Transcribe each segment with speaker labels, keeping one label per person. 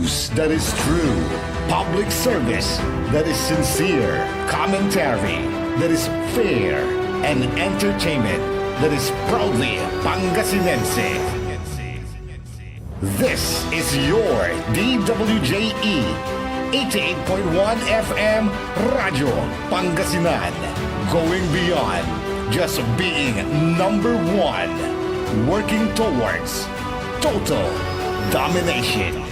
Speaker 1: News that is true. Public service that is sincere. Commentary that is fair. And entertainment that is proudly Pangasinense. This is your DWJE 88.1 FM Radio Pangasinan. Going beyond just being number one. Working towards total domination.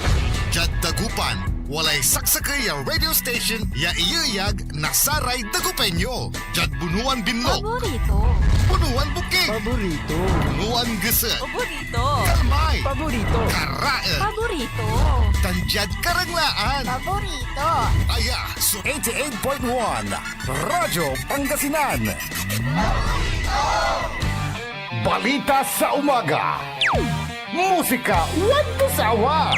Speaker 2: Jad Dagupan, walay saksakay ang radio station ya iyayag nasaray Dagupenyo. Jad Bunuan Binlog,
Speaker 3: Paborito.
Speaker 2: Bunuan Bukid,
Speaker 4: Paborito.
Speaker 2: Bunuan Gese,
Speaker 3: Paborito.
Speaker 2: Kalmay,
Speaker 4: Paborito.
Speaker 2: Karae,
Speaker 3: Paborito.
Speaker 2: Tanjad Karanglaan.
Speaker 3: Paborito.
Speaker 2: Aya, so
Speaker 1: 88.1 Radyo Pangasinan. Balita sa umaga. Musika walang sawa.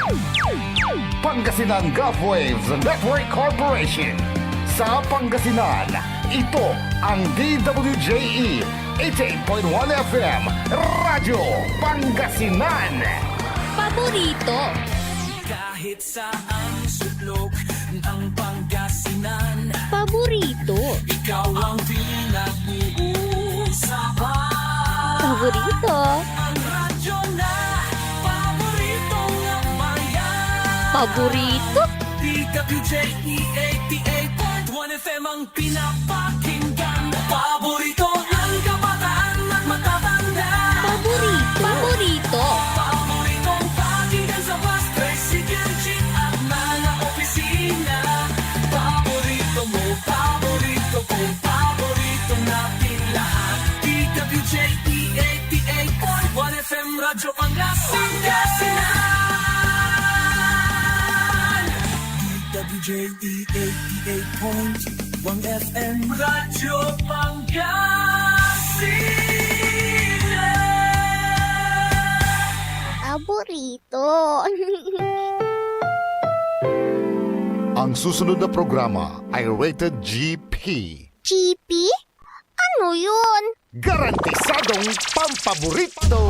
Speaker 1: Pangasinan Gulf Waves Network Corporation. Sa Pangasinan, ito ang DWJE 88.1 FM Radyo Pangasinan.
Speaker 3: Paborito.
Speaker 5: Kahit saan sulok ng Pangasinan,
Speaker 3: Paborito.
Speaker 5: ikaw ang pinag-uusapan.
Speaker 3: Paborito.
Speaker 5: Ang radyo na paborito ng bayan.
Speaker 3: Paborito.
Speaker 5: DWJE 88.1 FM ang pinapakinggan. Paborito ng kabataan at matatanda.
Speaker 3: Paborito. Paborito.
Speaker 5: Paboritong pakinggan sa bus, tricycle, jeep at mga opisina. Paborito mo, paborito ko, paborito natin lahat. DWJE 88.1 FM Radyo Pangasinan. DWJE 88.1 FM Radyo Pangasinan.
Speaker 3: Paborito.
Speaker 1: Ang susunod na programa ay rated GP.
Speaker 3: GP? Ano yun?
Speaker 1: Garantisadong pampaborito!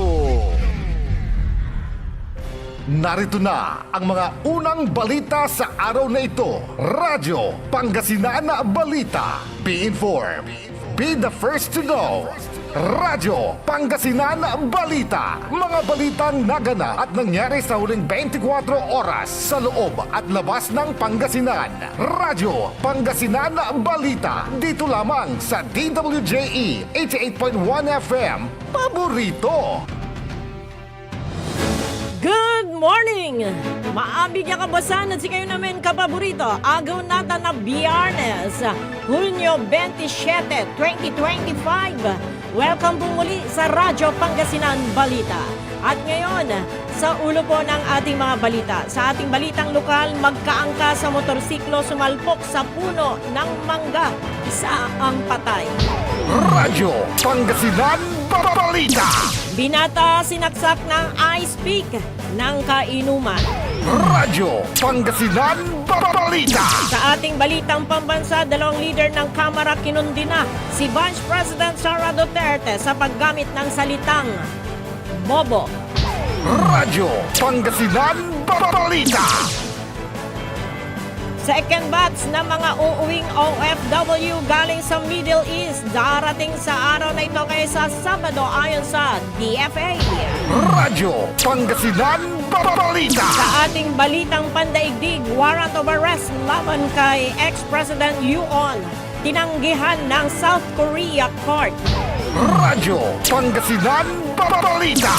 Speaker 1: Narito na ang mga unang balita sa araw na ito. Radyo Pangasinan Balita. Be informed. Be the first to know. Radyo Pangasinan Balita. Mga balitang naganap at nangyari sa huling 24 oras sa loob at labas ng Pangasinan. Radyo Pangasinan Balita. Dito lamang sa DWJE 88.1 FM. Paborito!
Speaker 4: Good morning! Maabig ang kabasan at si kayo namin kapaborito. Agaw nata na Biyernes, Hunyo 27, 2025. Welcome po muli sa Radyo Pangasinan Balita. At ngayon, sa ulo po ng ating mga balita. Sa ating balitang lokal, magkaangka sa motorsiklo sumalpok sa puno ng mangga. Isa ang patay.
Speaker 1: Radyo Pangasinan Balita.
Speaker 4: Binata sinaksak ng ice pick ng kainuman.
Speaker 1: Radyo Pangasinan Balita.
Speaker 4: Sa ating balitang pambansa, dalawang leader ng Kamara kinundi na si Vice President Sara Duterte sa paggamit ng salitang bobo.
Speaker 1: Radyo Pangasinan Balita.
Speaker 4: Second batch na mga uuwing OFW galing sa Middle East darating sa araw na ito kaysa Sabado ayon sa DFA.
Speaker 1: Radyo Pangasinan Balita.
Speaker 4: Sa ating balitang pandaigdig, warrant of arrest laban kay ex-President Yoon tinanggihan ng South Korea Court.
Speaker 1: Radyo Pangasinan Balita.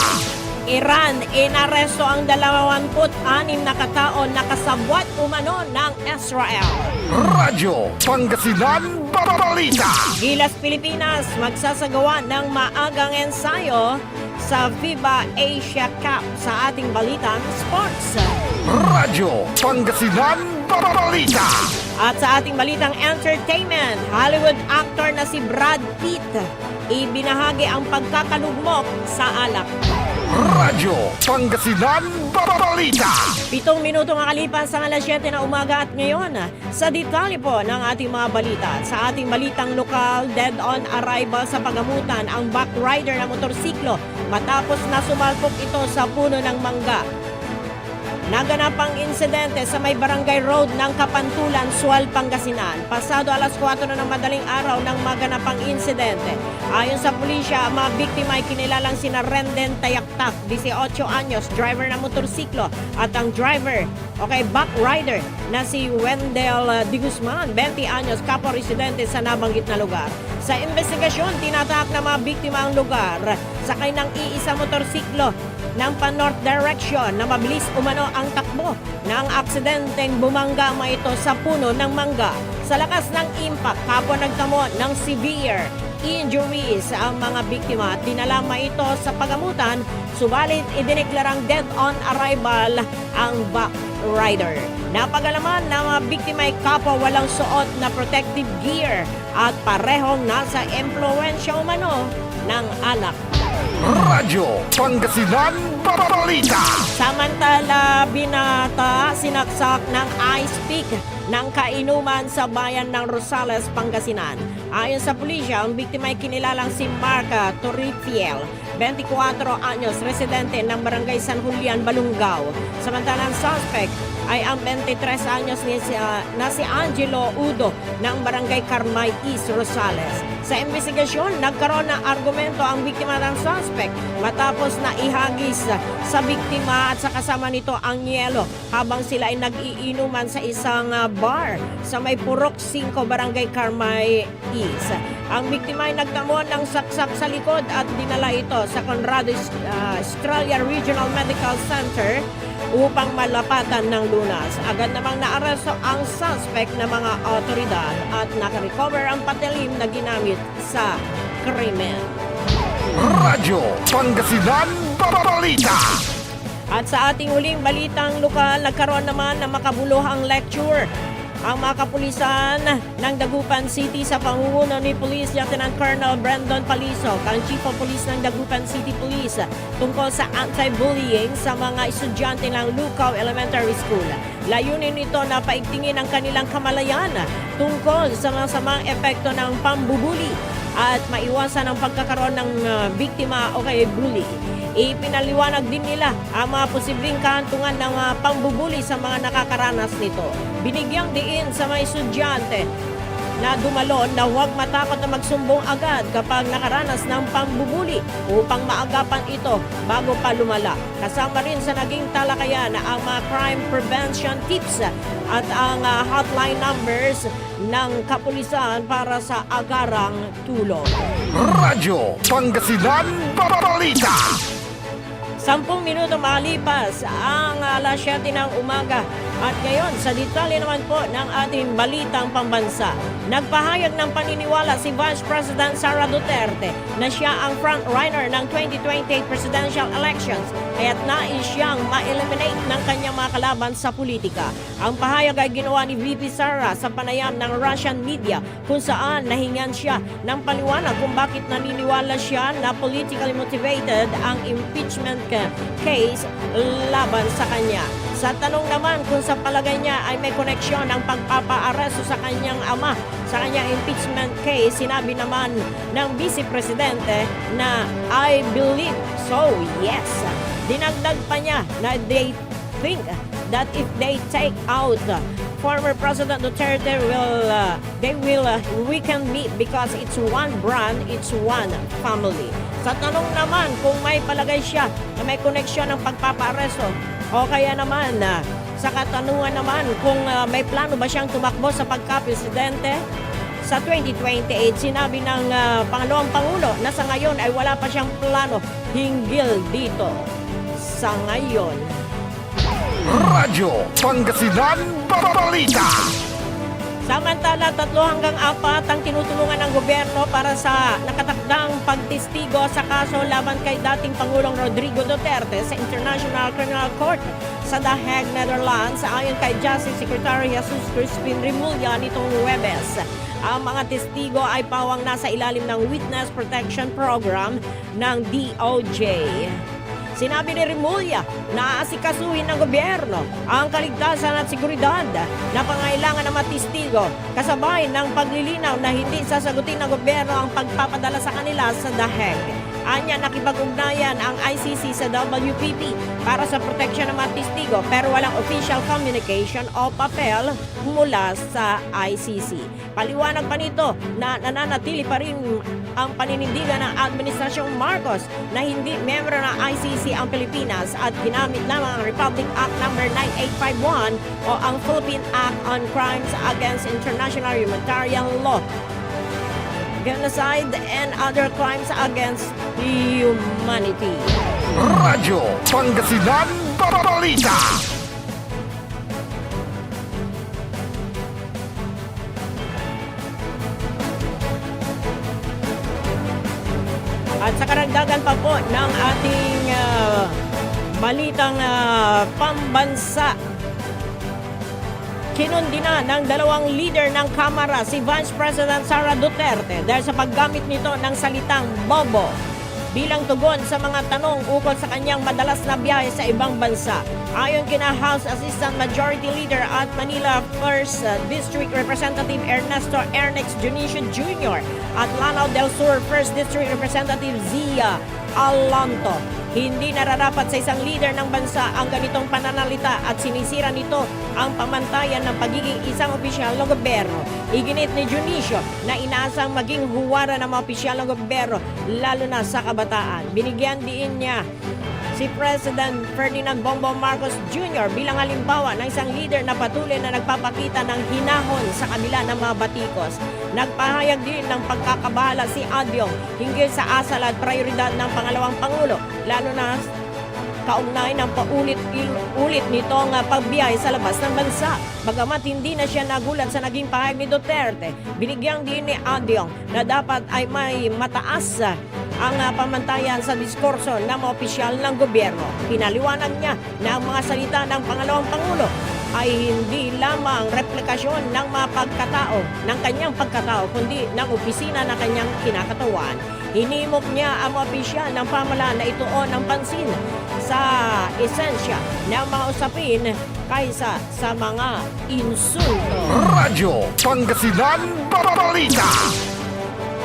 Speaker 4: Iran, inaresto ang 26 na katao na kasabwat umano ng Israel.
Speaker 1: Radyo Pangasinan Balita.
Speaker 4: Gilas Pilipinas, magsasagawa ng maagang ensayo sa FIBA Asia Cup sa ating balitang sports.
Speaker 1: Radyo Pangasinan Balita.
Speaker 4: At sa ating balitang entertainment, Hollywood actor na si Brad Pitt ibinahagi ang pagkakalugmok sa alak.
Speaker 1: Radyo Pangasinan Balita.
Speaker 4: 7 minuto makalipas sa alas 7 na umaga at ngayon sa detalye po ng ating mga balita. Sa ating balitang lokal, dead on arrival sa pagamutan ang back rider na motorsiklo matapos na sumalpok ito sa puno ng mangga. Naganap ang insidente sa may barangay road ng Kapantulan, Sual, Pangasinan. Pasado alas 4 na ng madaling araw nang maganap ang insidente. Ayon sa pulisya, ang mga biktima ay kinilalang sina Renden Tayaktak, 18 anyos, driver ng motorsiklo, at ang driver, back rider na si Wendell Di Guzman, 20 anyos, kapwa residente sa nabanggit na lugar. Sa investigasyon, tinatahak ng mga biktima ang lugar. Sakay ng iisa motorsiklo ng pa-north direction na mabilis umano ang takbo ng aksidenteng bumangga ito sa puno ng mangga. Sa lakas ng impact, kapwa nagtamo ng severe injuries ang mga biktima at dinala ito sa pagamutan, subalit idineklarang dead on arrival ang back rider. Napagalaman na mga biktima ay kapwa walang suot na protective gear at parehong nasa impluensya umano ng alak.
Speaker 1: Radyo Pangasinan Balita.
Speaker 4: Samantala, binata sinaksak ng ice pick ng kainuman sa bayan ng Rosales, Pangasinan. Ayon sa pulisya, ang biktima ay kinilalang si Marca Torrifiel, 24 anyos, residente ng barangay San Julian, Balungao. Samantalang suspect ay ang 23 anyos na si Angelo Udo ng barangay Carmay East, Rosales. Sa investigasyon, nagkaroon ng argumento ang biktima ng suspect matapos na ihagis sa biktima at sa kasama nito ang yelo habang sila ay nag-iinuman sa isang bar sa may Purok 5, barangay Carmay East. Ang biktima ay nagtamo ng saksak sa likod at dinala ito sa Conrado Estrella Regional Medical Center upang malapatan ng lunas. Agad namang naaresto ang suspect na mga otoridad at nakarecover ang patalim na ginamit sa krimen.
Speaker 1: Radyo Pangasinan Balita.
Speaker 4: At sa ating huling balitang lokal, nagkaroon naman ng makabuluhang lecture ang mga kapulisan ng Dagupan City sa pamumuno ni Police Lieutenant Colonel Brandon Palisok, ang Chief of Police ng Dagupan City Police, tungkol sa anti-bullying sa mga estudyante ng Lucao Elementary School. Layunin nito na paigtingin ang kanilang kamalayan tungkol sa masamang epekto ng pambubuli at maiwasan ang pagkakaroon ng biktima o kay bully. Ipinaliwanag din nila ang mga posibleng kahantungan ng pambubuli sa mga nakakaranas nito. Binigyang diin sa mga estudyante na dumalon na huwag matakot na magsumbong agad kapag nakaranas ng pambubuli upang maagapan ito bago pa lumala. Kasama rin sa naging talakayan ang mga crime prevention tips at ang hotline numbers ng kapulisan para sa agarang tulong.
Speaker 1: Radyo Pangasinan Balita.
Speaker 4: 10 minuto malipas ang alas 7 ng umaga. At ngayon, sa detalye naman po ng ating balitang pambansa. Nagpahayag ng paniniwala si Vice President Sara Duterte na siya ang frontrunner ng 2028 presidential elections kaya't nais siyang ma-eliminate ng kanyang mga kalaban sa politika. Ang pahayag ay ginawa ni VP Sara sa panayam ng Russian media kung saan nahingan siya ng paliwanag kung bakit naniniwala siya na politically motivated ang impeachment case laban sa kanya. Sa tanong naman kung sa palagay niya ay may koneksyon ang pagpapaaresto sa kanyang ama sa kanyang impeachment case, sinabi naman ng Vice Presidente na I believe so, yes. Dinagdag pa niya na they think that if they take out former President Duterte they will weaken me because it's one brand, it's one family. Sa tanong naman kung may palagay siya na may koneksyon ng pagpapaaresto o kaya naman sa katanungan naman kung may plano ba siyang tumakbo sa pagka-presidente sa 2028, sinabi ng Pangalawang Pangulo na sa ngayon ay wala pa siyang plano hinggil dito sa ngayon.
Speaker 1: Radyo Pangasinan Balita.
Speaker 4: Samantala, 3 hanggang 4 ang tinutulungan ng gobyerno para sa nakatakdang pagtestigo sa kaso laban kay dating Pangulong Rodrigo Duterte sa International Criminal Court sa The Hague, Netherlands, ayon kay Justice Secretary Jesus Crispin Remulla nitong Huwebes. Ang mga testigo ay pawang nasa ilalim ng Witness Protection Program ng DOJ. Sinabi ni Remulla na aasikasuhin ng gobyerno ang kaligtasan at seguridad na pangailangan ng mga testigo kasabay ng paglilinaw na hindi sasagutin ng gobyerno ang pagpapadala sa kanila sa The Hague. Anya, nakipag-ugnayan ang ICC sa WPP para sa proteksyon ng mga testigo pero walang official communication o papel mula sa ICC. Paliwanag pa nito na nananatili pa rin ang paninindigan ng Administrasyong Marcos na hindi membro ng ICC ang Pilipinas at ginamit lamang ang Republic Act No. 9851 o ang Philippine Act on Crimes Against International Humanitarian Law, Genocide and Other Crimes Against Humanity.
Speaker 1: Radyo Pangasinan Balita.
Speaker 4: At sa karagdagan pa po ng ating balitang pambansa, kinundina ng dalawang leader ng Kamara si Vice President Sara Duterte dahil sa paggamit nito ng salitang bobo bilang tugon sa mga tanong ukol sa kanyang madalas na biyahe sa ibang bansa. Ayon kina House Assistant Majority Leader at Manila 1st District Representative Ernesto Ernex Junicio Jr. at Lanao del Sur 1st District Representative Zia Alonto, hindi nararapat sa isang leader ng bansa ang ganitong pananalita at sinisira nito ang pamantayan ng pagiging isang opisyal ng gobyerno. Iginit ni Junicio na inaasang maging huwara ng mga opisyal ng gobyerno lalo na sa kabataan. Binigyan din niya si President Ferdinand Bongbong Marcos Jr. bilang halimbawa ng isang leader na patuloy na nagpapakita ng hinahon sa kabila ng mga batikos. Nagpahayag din ng pagkakabahala si Adyong hinggil sa asal at prioridad ng pangalawang Pangulo, lalo na kaugnay ng paulit-ulit nitong pagbiyahe sa labas ng bansa. Bagamat hindi na siya nagulat sa naging pahayag ni Duterte, binigyang din ni Adyong na dapat ay may mataas ang pamantayan sa diskurso ng mga opisyal ng gobyerno. Pinaliwanag niya na ang mga salita ng pangalawang Pangulo ay hindi lamang replikasyon ng mga pagkatao, ng kanyang pagkatao, kundi ng opisina na kanyang kinakatawan. Hinimok niya ang mga opisyal ng pamahalaan na ituon ng pansin sa esensya ng mga usapin kaysa sa mga insulto.
Speaker 1: Radyo Pangasinan Balita.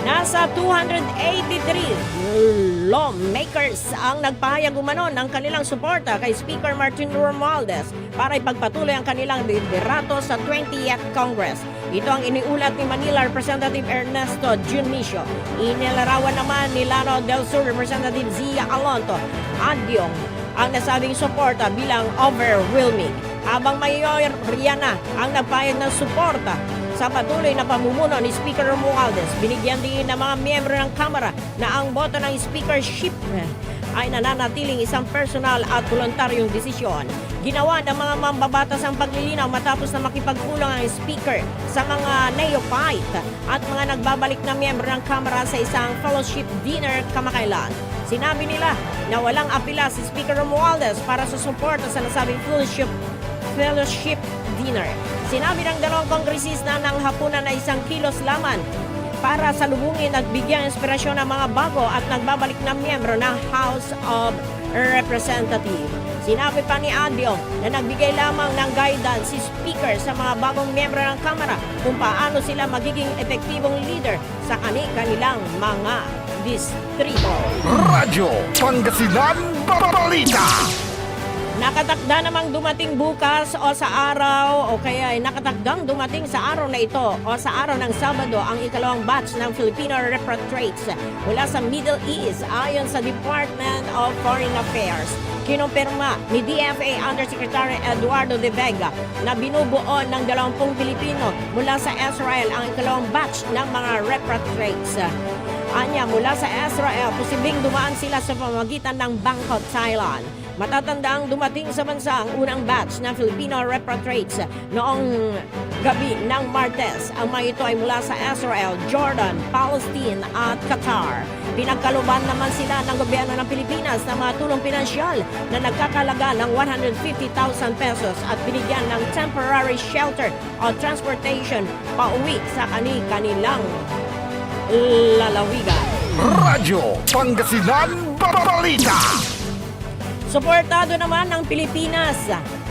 Speaker 4: Nasa 283 lawmakers ang nagpahayag umano ng kanilang suporta kay Speaker Martin Romualdez para ipagpatuloy ang kanilang liderato sa 20th Congress. Ito ang iniulat ni Manila Representative Ernesto Junicio. Inilarawan naman ni Lanao del Sur Representative Zia Alonto Adyong ang nasabing suporta bilang overwhelming. Habang Mayor Riana ang nagpahayag ng suporta sa patuloy na pamumuno ni Speaker Romualdez, binigyan din ng mga miyembro ng Kamara na ang boto ng speakership ay nananatiling isang personal at voluntaryong desisyon. Ginawa ng mga mambabatas ang paglilinaw matapos na makipagpulong ang speaker sa mga neophyte at mga nagbabalik na miyembro ng Kamara sa isang fellowship dinner kamakailan. Sinabi nila na walang apela si Speaker Romualdez para sa suporta sa nasabing fellowship dinner. Sinabi ng dalawang kongresista ng hapunan na 1 kilos laman para salubungin at bigyan inspirasyon ng mga bago at nagbabalik na miyembro ng House of Representatives. Sinabi pa ni Adyong na nagbigay lamang ng guidance si Speaker sa mga bagong miyembro ng Kamara kung paano sila magiging epektibong leader sa kanilang mga distrito.
Speaker 1: Radyo Pangasinan Balita.
Speaker 4: Nakatakda namang dumating bukas o sa araw o kaya ay nakatakdang dumating sa araw na ito o sa araw ng Sabado ang ikalawang batch ng Filipino repatriates mula sa Middle East ayon sa Department of Foreign Affairs. Kinumpirma ni DFA Undersecretary Eduardo De Vega na binubuo ng 20 Pilipino mula sa Israel ang ikalawang batch ng mga repatriates. Anya, mula sa Israel, posibleng dumaan sila sa pamamagitan ng Bangkok, Thailand. Matatandaang dumating sa bansa ang unang batch ng Filipino repatriates noong gabi ng Martes. Ang mga ito ay mula sa Israel, Jordan, Palestine at Qatar. Pinagkaluban naman sila ng gobyerno ng Pilipinas ng mga tulong pinansyal na nagkakalaga ng 150,000 pesos at binigyan ng temporary shelter o transportation pauwi sa kanilang lalawigan.
Speaker 1: Radyo Pangasinan Balita.
Speaker 4: Suportado naman ng Pilipinas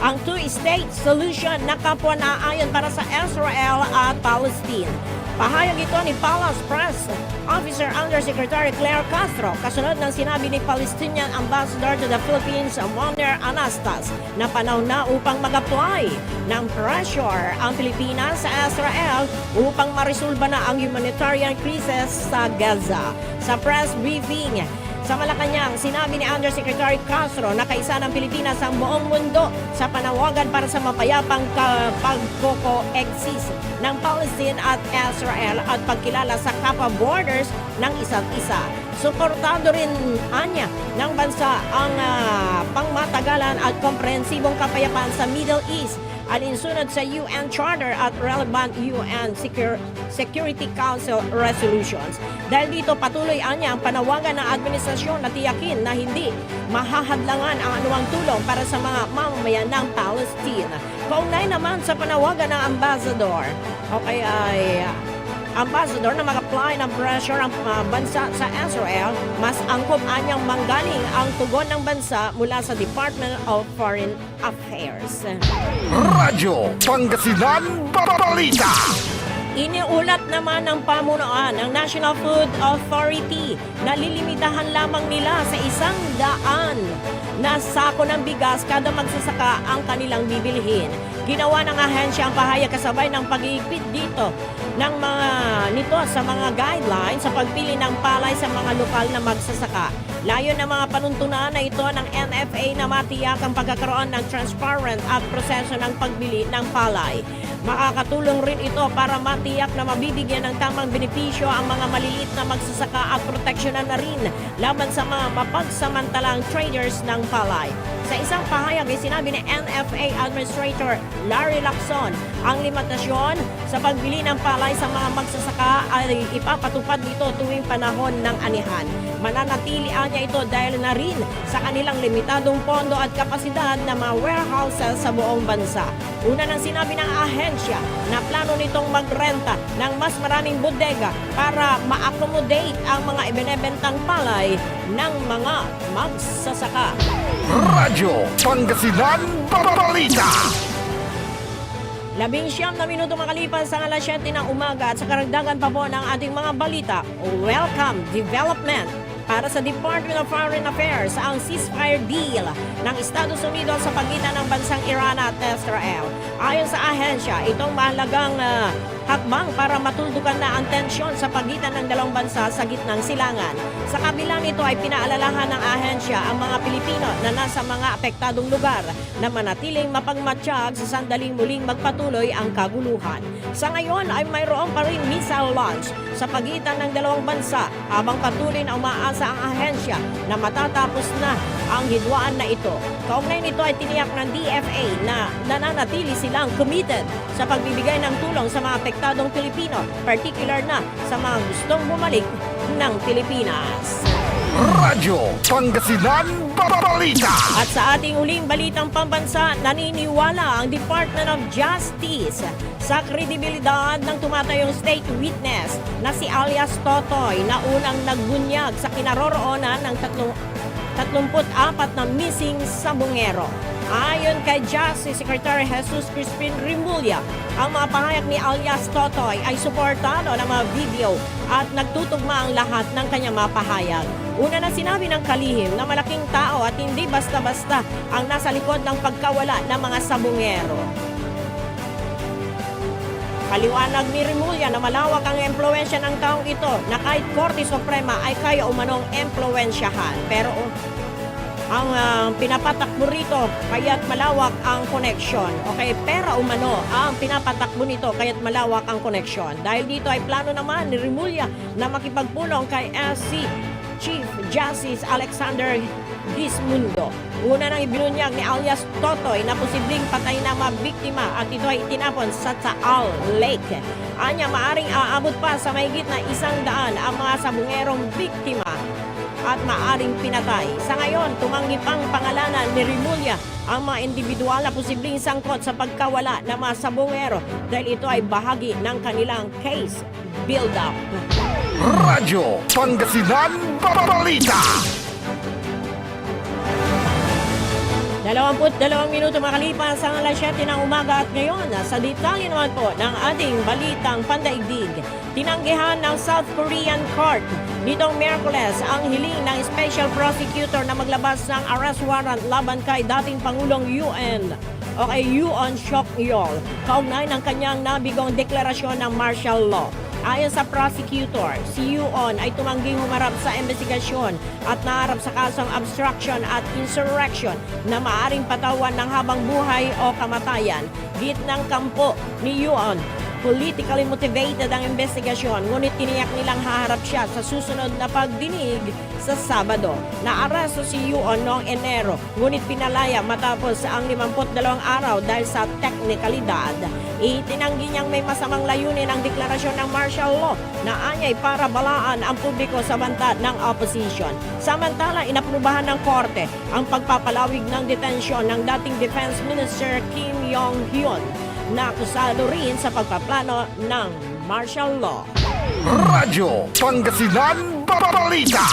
Speaker 4: ang two-state solution na kapwa-naayon para sa Israel at Palestine. Pahayag ito ni Palace Press Officer Undersecretary Claire Castro kasunod ng sinabi ni Palestinian Ambassador to the Philippines Wonder Anastas na panahon na upang mag-apply ng pressure ang Pilipinas sa Israel upang marisolba na ang humanitarian crisis sa Gaza. Sa press briefing sa Malacanang, sinabi ni Undersecretary Castro na kaisa ng Pilipinas ang buong mundo sa panawagan para sa mapayapang pagko-coexist ng Palestine at Israel at pagkilala sa kapwa borders ng isa't isa. Suportado rin anya ng bansa ang pangmatagalan at komprehensibong kapayapaan sa Middle East alinsunod sa UN Charter at relevant UN Security Council resolutions. Dahil dito patuloy anya ang panawagan ng administrasyon na tiyakin na hindi mahahadlangan ang anuang tulong para sa mga mamamayan ng Palestine. Kaugnay naman sa panawagan ng ambassador, ambassador na mag-apply ng pressure ang bansa sa Israel, mas angkop anyang manggaling ang tugon ng bansa mula sa Department of Foreign Affairs.
Speaker 1: Radyo Pangasinan Balita.
Speaker 4: Iniulat naman ng pamunuan ng National Food Authority na lilimitahan lamang nila sa 100 na sako ng bigas kada magsasaka ang kanilang bibilhin. Ginawa ng ahensya ang pahayag kasabay ng pag-iigpit dito ng mga nito sa mga guidelines sa pagpili ng palay sa mga lokal na magsasaka. Layon ng mga panuntunan na ito ng NFA na matiyak ang pagkakaroon ng transparent at proseso ng pagbili ng palay. Makakatulong rin ito para matiyak na mabibigyan ng tamang benepisyo ang mga maliliit na magsasaka at proteksyonan na rin laban sa mga mapagsamantalang traders ng palay. Sa isang pahayag ay sinabi ni NFA Administrator Larry Lacson, ang limitasyon sa pagbili ng palay sa mga magsasaka ay ipapatupad nito tuwing panahon ng anihan. Mananatili niya ito dahil na rin sa kanilang limitadong pondo at kapasidad ng mga warehouses sa buong bansa. Una nang sinabi ng ahensya na plano nitong magrenta ng mas maraming bodega para ma-accommodate ang mga ibinebentang palay ng mga magsasaka.
Speaker 1: Radyo Pangasinan Balita.
Speaker 4: 19 na minuto makalipas sa alas 7 ng umaga at sa karagdagan pa po ng ating mga balita, welcome development para sa Department of Foreign Affairs ang ceasefire deal ng Estados Unidos sa pagitan ng bansang Iran at Israel. Ayon sa ahensya, itong mahalagang hakbang para matuldukan na ang tensyon sa pagitan ng dalawang bansa sa gitnang silangan. Sa kabila nito ay pinaalalahan ng ahensya ang mga Pilipino na nasa mga apektadong lugar na manatiling mapagmatsyag sa sandaling muling magpatuloy ang kaguluhan. Sa ngayon ay mayroon pa rin missile launch sa pagitan ng dalawang bansa habang patuloy na umaasa ang ahensya na matatapos na ang hidwaan na ito. Kaugnay nito ay tiniyak ng DFA na nananatili silang committed sa pagbibigay ng tulong sa mga apektadong Pilipino, particular na sa mga gustong bumalik ng Pilipinas.
Speaker 1: Radyo Pangasinan Balita.
Speaker 4: At sa ating uling balitang pambansa, naniniwala ang Department of Justice sa kredibilidad ng tumatayong state witness na si alias Totoy na unang nagbunyag sa kinaroroonan ng 34 na missing sabungero. Ayon kay Justice Secretary Jesus Crispin Rimulya, ang mga pahayag ni alias Totoy ay suportado ng mga video at nagtutugma ang lahat ng kanyang mga pahayag. Una na sinabi ng kalihim na malaking tao at hindi basta-basta ang nasa likod ng pagkawala ng mga sabungero. Paliwanag ni Rimulya na malawak ang impluwensya ng taong ito na kahit Korte Suprema ay kaya umanong impluwensyahan. Pero ang pinapatakbo rito kaya't malawak ang koneksyon. Okay, pera umano ang pinapatakbo nito kaya't malawak ang koneksyon. Dahil dito ay plano naman ni Rimulya na makipagpulong kay SC Chief Justice Alexander Gismundo. Una nang ibinunyag ni alias Totoy na posibleng patay na mga biktima at ito ay itinapon sa Taal Lake. Anya, maaring aabot pa sa mahigit na 100 ang mga sabungerong biktima at maaring pinatay. Sa ngayon, tumanggi pang pangalanan ni Rimulya ang mga individual na posibleng sangkot sa pagkawala ng mga sabungero dahil ito ay bahagi ng kanilang case build-up.
Speaker 1: Radyo Pangasinan Balita.
Speaker 4: 22 minuto makalipas ang alas 7 ng umaga at ngayon sa detalye naman po ng ating balitang pandaigdig. Tinanggihan ng South Korean Court nitong Miyerkules ang hiling ng Special Prosecutor na maglabas ng arrest warrant laban kay dating Pangulong Yoon Suk-yeol kaugnay ng kanyang nabigong deklarasyon ng martial law. Ayon sa prosecutor, si Yoon ay tumangging humarap sa investigasyon at naharap sa kasong obstruction at insurrection na maaring patawan ng habang buhay o kamatayan. Git ng kampo ni Yoon, politically motivated ang investigasyon, ngunit tiniyak nilang haharap siya sa susunod na pagdinig sa Sabado. Naaresto si Yoon noong Enero, ngunit pinalaya matapos ang 52 araw dahil sa teknikalidad. Itinanggi niyang may masamang layunin ang deklarasyon ng martial law na anyay para balaan ang publiko sa banta ng opposition. Samantala, inaprubahan ng korte ang pagpapalawig ng detensyon ng dating Defense Minister Kim Yong-hyun na akusado rin sa pagpaplano ng martial law.
Speaker 1: Radyo Pangasinan Balita.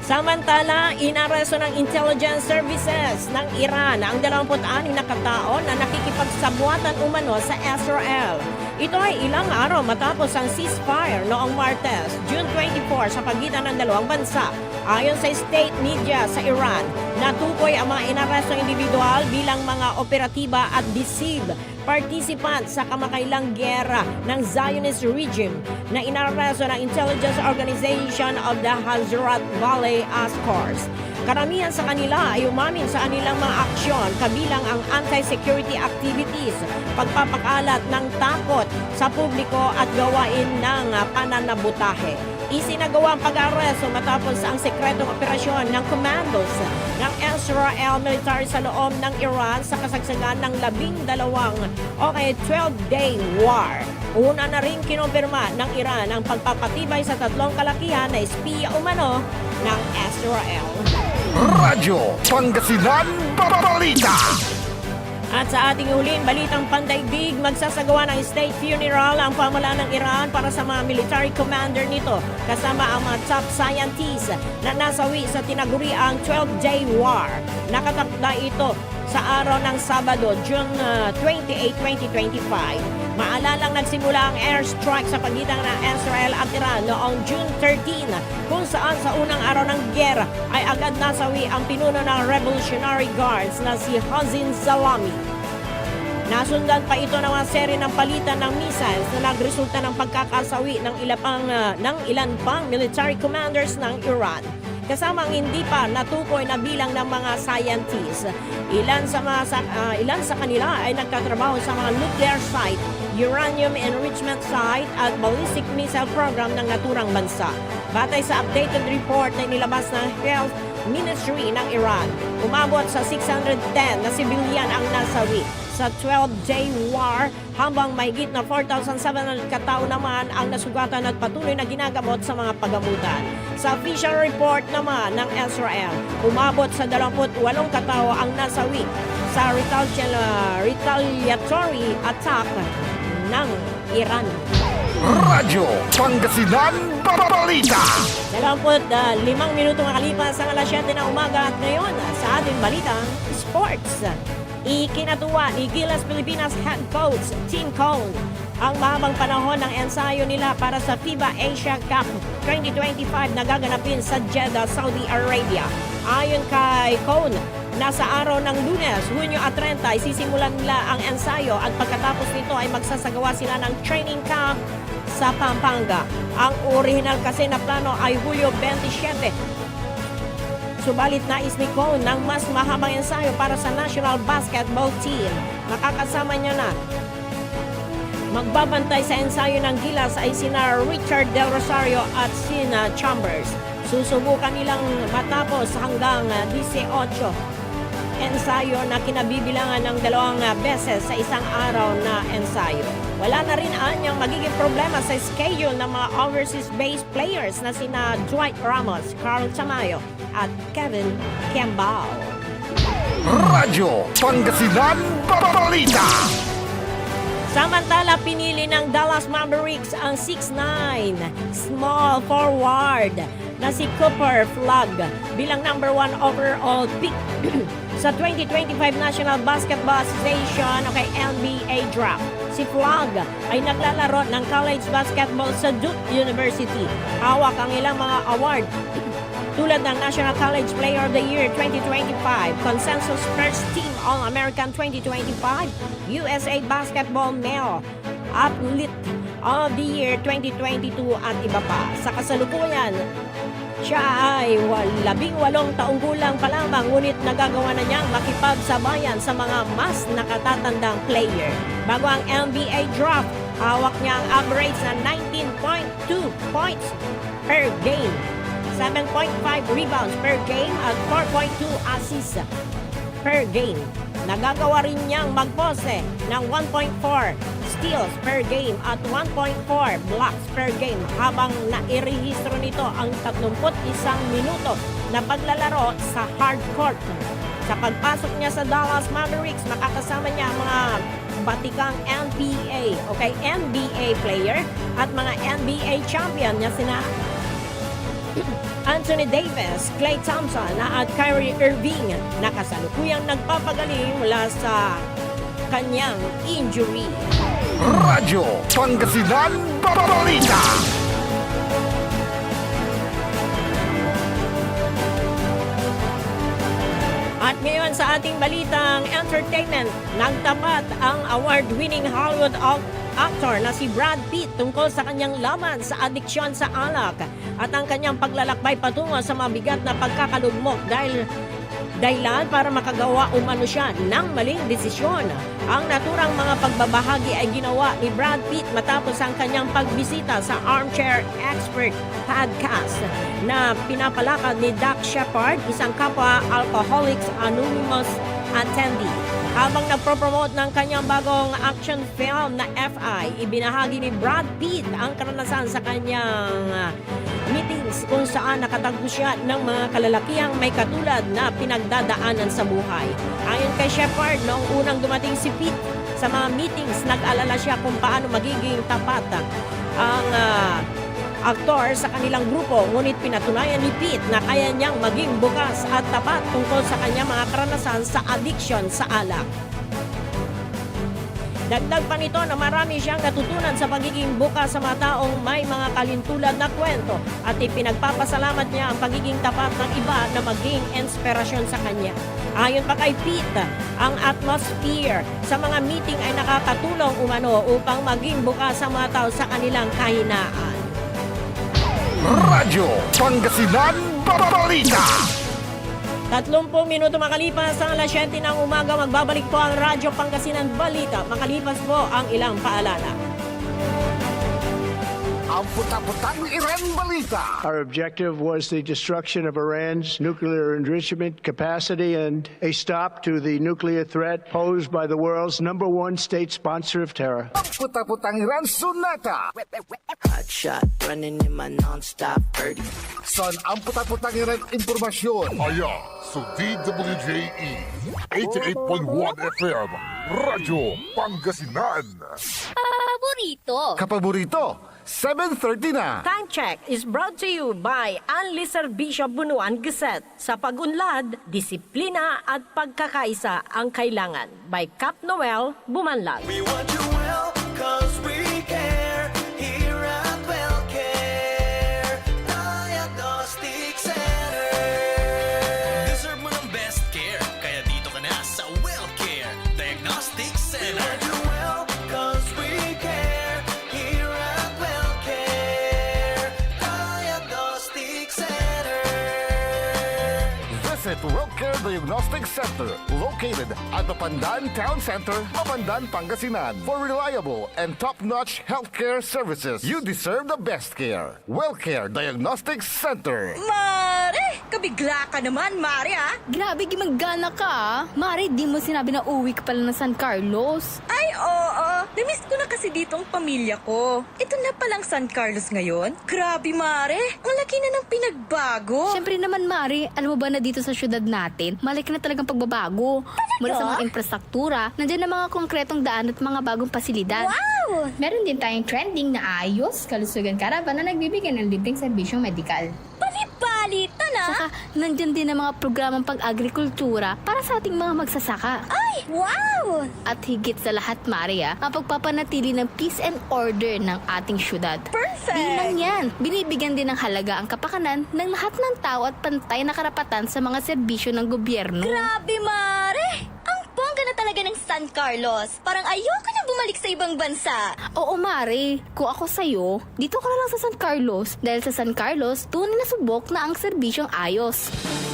Speaker 4: Samantala, inaresto ng Intelligence Services ng Iran ang 26 na katao na nakikipagsabuatan umano sa Israel. Ito ay ilang araw matapos ang ceasefire noong Martes, June 24 sa pagitan ng dalawang bansa. Ayon sa state media sa Iran, natukoy ang mga inarestong individual bilang mga operatiba at deceived participant sa kamakailang gera ng Zionist regime na inaresto ng Intelligence Organization of the Hazrat Valley Ascars. Karamihan sa kanila ay umamin sa kanilang mga aksyon kabilang ang anti-security activities, pagpapakalat ng takot sa publiko at gawain ng pananabutahe. Isinagawa ang pag-aresto matapos ang sekretong operasyon ng commandos ng Israel military sa loob ng Iran sa kasagsagan ng 12-day war. Una na rin kinumpirma ng Iran ang pagpapatibay sa tatlong kalakihan na espiya umano ng Israel.
Speaker 1: Radyo Pangasinan Balita.
Speaker 4: At sa ating huling balitang pandaigdig, magsasagawa ng state funeral ang pamalaan ng Iran para sa mga military commander nito kasama ang mga top scientists na nasawi sa tinaguriang 12-day war. Nakatakda ito sa araw ng Sabado, June 28, 2025. Maalalang nagsimula ang airstrike sa pagitan ng Israel at Iran noong June 13 kung saan sa unang araw ng giyera ay agad nasawi ang pinuno ng Revolutionary Guards na si Hazim Salami. Nasundan pa ito ng mga seri ng palitan ng missiles na nagresulta ng pagkakasawi ng ilan pang military commanders ng Iran. Kasama ang hindi pa natukoy na bilang ng mga scientists. Ilan sa kanila ay nagtatrabaho sa mga nuclear site, uranium enrichment site at ballistic missile program ng naturang bansa. Batay sa updated report na inilabas ng Health Ministry ng Iran, umabot sa 610 na sibilyan ang nasawi sa 12-day war habang mahigit na 4,700 katao naman ang nasugatan at patuloy na ginagamot sa mga pagamutan. Sa official report naman ng Israel, umabot sa 28 katao ang nasawi sa retaliatory attack ng Iran.
Speaker 1: Radyo Pangasinan Balita.
Speaker 4: 25 minuto makalipas ang alas 7 ng umaga at ngayon sa ating balitang sports. Ikinatuwa ni Gilas Pilipinas head coach Tim Cone ang mahabang panahon ng ensayo nila para sa FIBA Asia Cup 2025 na gaganapin sa Jeddah, Saudi Arabia. Ayon kay Cone, nasa araw ng Lunes, Hunyo 30, isisimulan nila ang ensayo at pagkatapos nito ay magsasagawa sila ng training camp sa Pampanga. Ang original kasi na plano ay Hulyo 27. Subalit nais ni Cone ng mas mahabang ensayo para sa national basketball team. Makakasama niya na. Magbabantay sa ensayo ng Gilas ay sina Richard Del Rosario at sina Chambers. Susubukan nilang matapos hanggang 18 ensayo na kinabibilangan ng 2 beses sa isang araw na ensayo. Wala na rin anyang magiging problema sa schedule ng mga overseas-based players na sina Dwight Ramos, Carl Tamayo at Kevin Kembao.
Speaker 1: Radyo Pangasinan Balita.
Speaker 4: Samantala, pinili ng Dallas Mavericks ang 6'9" small forward na si Cooper Flagg bilang number 1 overall pick sa 2025 National Basketball Association NBA Draft. Si Flagg ay naglalaro ng college basketball sa Duke University. Hawak ang ilang mga award tulad ng National College Player of the Year 2025, Consensus First Team All-American 2025, USA Basketball Male Athlete of the Year 2022 at iba pa. Sa kasalukuyan, siya ay 18 taong gulang pa lamang, ngunit nagagawa na niyang makipagsabayan sa mga mas nakatatandang player. Bago ang NBA draft, hawak niya ang average na 19.2 points per game, 7.5 rebounds per game at 4.2 assists per game. Nagagawa rin niyang magpose ng 1.4 steals per game at 1.4 blocks per game habang nairehistro nito ang 31 minuto na paglalaro sa hard court. Sa pagpasok niya sa Dallas Mavericks, makakasama niya ang mga batikang NBA player at mga NBA champion niya sina Anthony Davis, Klay Thompson at Kyrie Irving na kasalukuyang nagpapagaling mula sa kanyang injury.
Speaker 1: Radyo Pangasinan Balita.
Speaker 4: At ngayon sa ating balitang entertainment, nagtapat ang award-winning Hollywood actor na si Brad Pitt tungkol sa kanyang laban sa adiksyon sa alak at ang kanyang paglalakbay patungo sa mabigat na pagkakalugmok dahilan para makagawa umano siya ng maling desisyon. Ang naturang mga pagbabahagi ay ginawa ni Brad Pitt matapos ang kanyang pagbisita sa Armchair Expert podcast na pinapalakad ni Doc Shepard, isang kapwa Alcoholics Anonymous attendee. Habang nagpropromote ng kanyang bagong action film na FI, ibinahagi ni Brad Pitt ang karanasan sa kanyang meetings kung saan nakatagpo siya ng mga kalalakihang may katulad na pinagdadaanan sa buhay. Ayon kay Shepard, noong unang dumating si Pitt sa mga meetings, nag-alala siya kung paano magiging tapat ang aktor sa kanilang grupo, ngunit pinatunayan ni Pitt na kaya niyang maging bukas at tapat tungkol sa kanyang mga karanasan sa addiction sa alak. Dagdag pa nito na marami siyang natutunan sa pagiging bukas sa mga taong may mga kalintulad na kwento at ipinagpapasalamat niya ang pagiging tapat ng iba na maging inspirasyon sa kanya. Ayon pa kay Pitt, ang atmosphere sa mga meeting ay nakakatulong umano upang maging bukas sa mga tao sa kanilang kahinaan.
Speaker 1: Radyo Pangasinan Balita.
Speaker 4: 30 minuto makalipas ang alas 7 ng umaga, magbabalik po ang Radyo Pangasinan Balita. Makalipas po ang ilang paalala.
Speaker 1: Ang puta-putang Iran Balita.
Speaker 6: Our objective was the destruction of Iran's nuclear enrichment capacity and a stop to the nuclear threat posed by the world's #1 state sponsor of terror.
Speaker 1: Ang puta-putang Iran Sunata.
Speaker 7: Hot shot running in my non-stop 30.
Speaker 1: Son ang puta-putang Iran Impormasyon.
Speaker 8: Aya sa DWJE 88.1 FM Radyo Pangasinan.
Speaker 3: Paborito.
Speaker 1: Kapaborito, 7:30 na.
Speaker 4: Time check is brought to you by Anli Servisyo Bunuan Gazette. Sa pag-unlad, disiplina at pagkakaisa ang kailangan. By Cap Noel Bumanlag.
Speaker 5: We want you well, cause we care. Here at WellCare Diagnostic Center. Deserve mo ng best care, kaya dito ka na sa WellCare Diagnostic Center. We want you well, cause we care. Here at WellCare Diagnostic Center.
Speaker 1: Visit WellCare Diagnostic Center, located at the Pandan Town Center, Mapandan, Pangasinan. For reliable and top-notch healthcare services, you deserve the best care. WellCare Diagnostic Center.
Speaker 9: Mare! Kabigla ka naman, Mare, ha?
Speaker 3: Grabe, gimagana ka ah. Mari, di mo sinabi na uwi ka pala ng San Carlos.
Speaker 9: Ay, oo. Namiss ko na kasi dito ang pamilya ko. Ito na palang San Carlos ngayon. Grabe, Mare. Ang laki na ng pinagbago.
Speaker 3: Siyempre naman, Mari, alam mo ba na dito sa syudad natin, malaki na talagang pagbabago. Mula sa mga infrastruktura, nandiyan na mga konkretong daan at mga bagong pasilidad.
Speaker 9: Wow!
Speaker 10: Meron din tayong trending na ayos, kalusugan karavan na nagbibigay ng libreng serbisyong medikal.
Speaker 9: Palibad! balita na.
Speaker 3: Saka, nandyan din ang mga programang pag-agrikultura para sa ating mga magsasaka.
Speaker 9: Ay, wow!
Speaker 3: At higit sa lahat, Maria, ang pagpapanatili ng peace and order ng ating syudad.
Speaker 9: Perfect!
Speaker 3: Di lang yan, binibigyan din ng halaga ang kapakanan ng lahat ng tao at pantay na karapatan sa mga serbisyo ng gobyerno.
Speaker 9: Grabe, Mare! Ang bongga na talaga ng San Carlos. Parang ayoko na bumalik sa ibang bansa.
Speaker 3: Oo, Mare. Kung ako sa'yo, dito ka na lang sa San Carlos. Dahil sa San Carlos, tunay na subok na ang serbisyong ayos.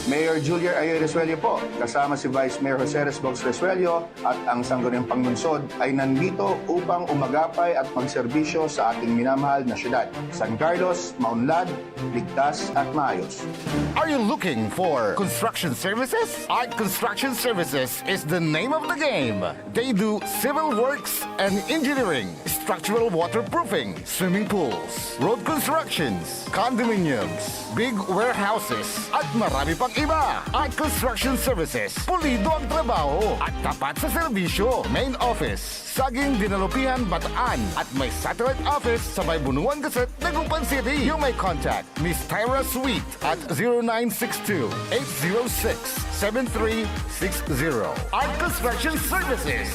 Speaker 10: Mayor Julia Ayoy Resuello po, kasama si Vice Mayor Jose Resbox Resuello at ang Sangguniang Panglungsod ay nandito upang umagapay at magserbisyo sa ating minamahal na syudad. San Carlos, maunlad, ligtas at maayos.
Speaker 1: Are you looking for construction services? Art Construction Services is the name of the game. They do civil works and engineering, structural waterproofing, swimming pools, road constructions, condominiums, big warehouses, at marami pang iba. Art Construction Services, pulido ang trabaho at tapat sa serbisyo. Main office, Saging Dinalupihan, Bataan, at may satellite office sa may Bunuan Gazette, Dagupan City. You may contact Miss Tyra Sweet at 0962-806-7360. Art Construction Services.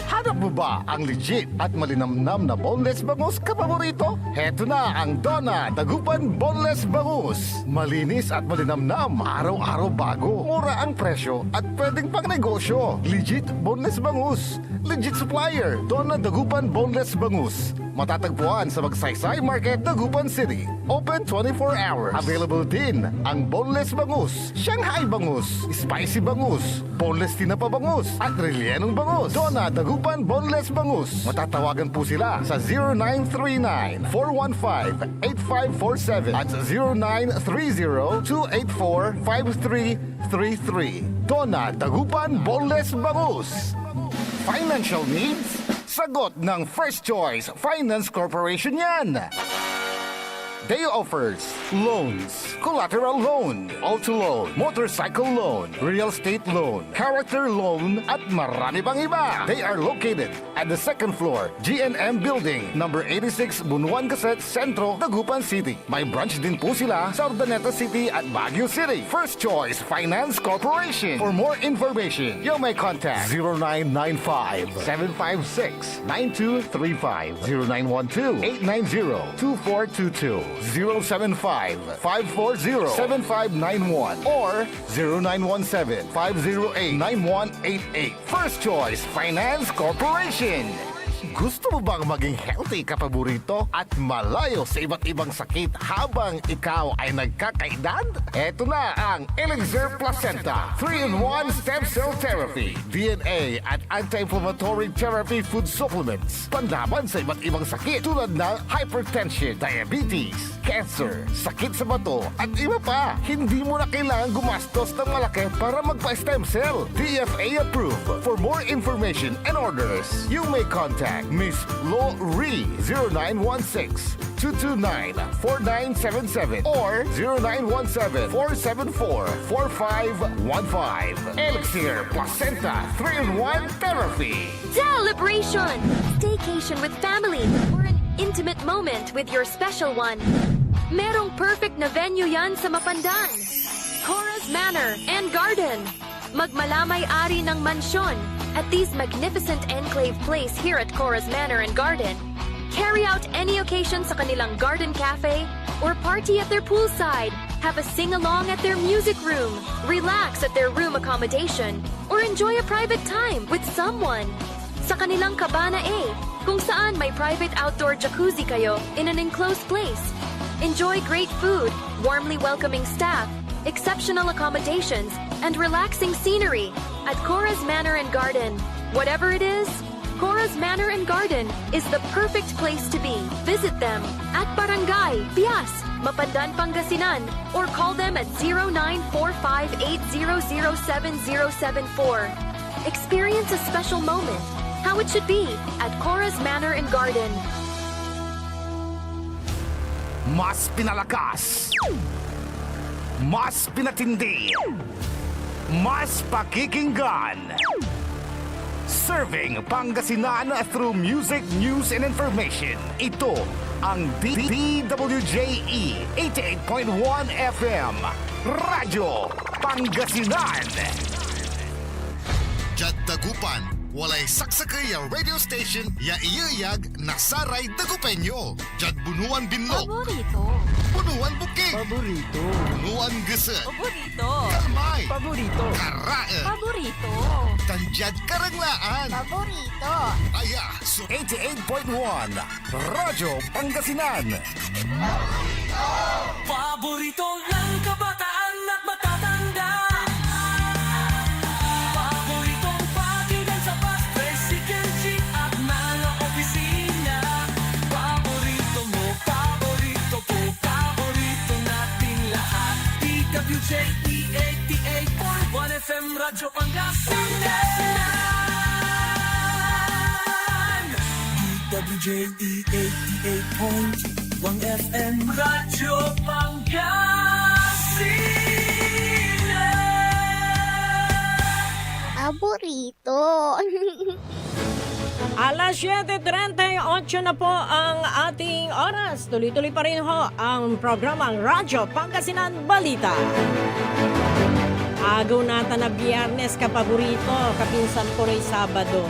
Speaker 1: Hanap mo ba ang legit at malinamnam na boneless bangus kapaborito? Heto na ang Donna Dagupan Boneless Bangus. Malinis at malinamnam, araw-araw bago. Mura ang presyo at pwedeng pang negosyo. Legit boneless bangus. Legit supplier, Donna Dagupan Boneless Bangus. Matatagpuan sa Magsaysay Market, Dagupan City. Open 24 hours. Available din ang boneless bangus, Shanghai bangus, spicy bangus, boneless tinapa bangus, at rellenong bangus. Donna Dagupan Boneless Bangus. Matatawagan po sila sa 0939-415-8547 at 0930-284-5333. Donna Dagupan Boneless Bangus. Financial needs? Sagot ng First Choice Finance Corporation yan. They offers loans, collateral loan, auto loan, motorcycle loan, real estate loan, character loan, at marami pang iba. They are located at the second floor, GNM Building, number 86, Bunuan Gazette, Centro, Dagupan City. May branch din po sila sa Urdaneta City at Baguio City. First Choice Finance Corporation. For more information, you may contact 0995-756-9235, 0912-890-2422. 075-540-7591 or 0917-508-9188. First Choice Finance Corporation. Gusto mo bang maging healthy kapaborito at malayo sa iba't ibang sakit habang ikaw ay nagkakaedad? Eto na ang Elixir Placenta 3-in-1 Stem Cell Therapy, DNA at Anti-Inflammatory Therapy Food Supplements. Panlaban sa iba't ibang sakit tulad ng hypertension, diabetes, cancer, sakit sa bato at iba pa. Hindi mo na kailangan gumastos ng malaki para magpa-stem cell. DFA approved. For more information and orders, you may contact Miss Lo Ree 0916-229-4977 or 0917-474-4515. Elixir Placenta 3-in-1 Therapy.
Speaker 11: Celebration! Staycation with family or an intimate moment with your special one. Merong perfect na venue yan sa Mapandan. Cora's Manor and Garden. Magmalamay-ari ng mansyon at these magnificent enclave place here at Cora's Manor and Garden. Carry out any occasion sa kanilang garden cafe or party at their poolside. Have a sing-along at their music room. Relax at their room accommodation or enjoy a private time with someone. Sa kanilang Cabana A, kung saan may private outdoor jacuzzi kayo in an enclosed place. Enjoy great food, warmly welcoming staff, exceptional accommodations, and relaxing scenery at Cora's Manor and Garden. Whatever it is, Cora's Manor and Garden is the perfect place to be. Visit them at Barangay Pias, Mapandan, Pangasinan, or call them at 0945-800-7074. Experience a special moment, how it should be at Cora's Manor and Garden.
Speaker 1: Mas pinalakas, mas pinatindi, mas pakikinggan. Serving Pangasinan through music, news, and information. Ito ang DWJE 88.1 FM. Radyo Pangasinan.
Speaker 2: Jad Dagupan, walay saksakay ya radio station ya iyayag nasaray Dagupenyo. Jad Bunuan Binlog.
Speaker 11: Paborito.
Speaker 2: Bunuan Bukid.
Speaker 5: Paborito.
Speaker 2: Bunuan Gese.
Speaker 5: Paborito.
Speaker 2: Kalmay.
Speaker 5: Paborito.
Speaker 2: Karae.
Speaker 11: Paborito.
Speaker 2: Tanjad Karanglaan.
Speaker 11: Paborito.
Speaker 2: Aya, so
Speaker 1: 88.1 Radyo Pangasinan.
Speaker 5: Paborito ng kabataan at matatanda. Paboritong pagilan sa bus, tricycle, jeep at mga opisina. Paborito mo, paborito ko, paborito nating lahat. DWJE 88.1 FM Radyo Pangasinan. DWJE 88.1 FM Radyo Pangasinan.
Speaker 11: Paborito.
Speaker 4: Alas 7:38 na po ang ating oras. Tuloy-tuloy pa rin ho ang programang Radyo Pangasinan Balita. Agaw nata na Biyernes kapaborito, kapinsan ko rin Sabado.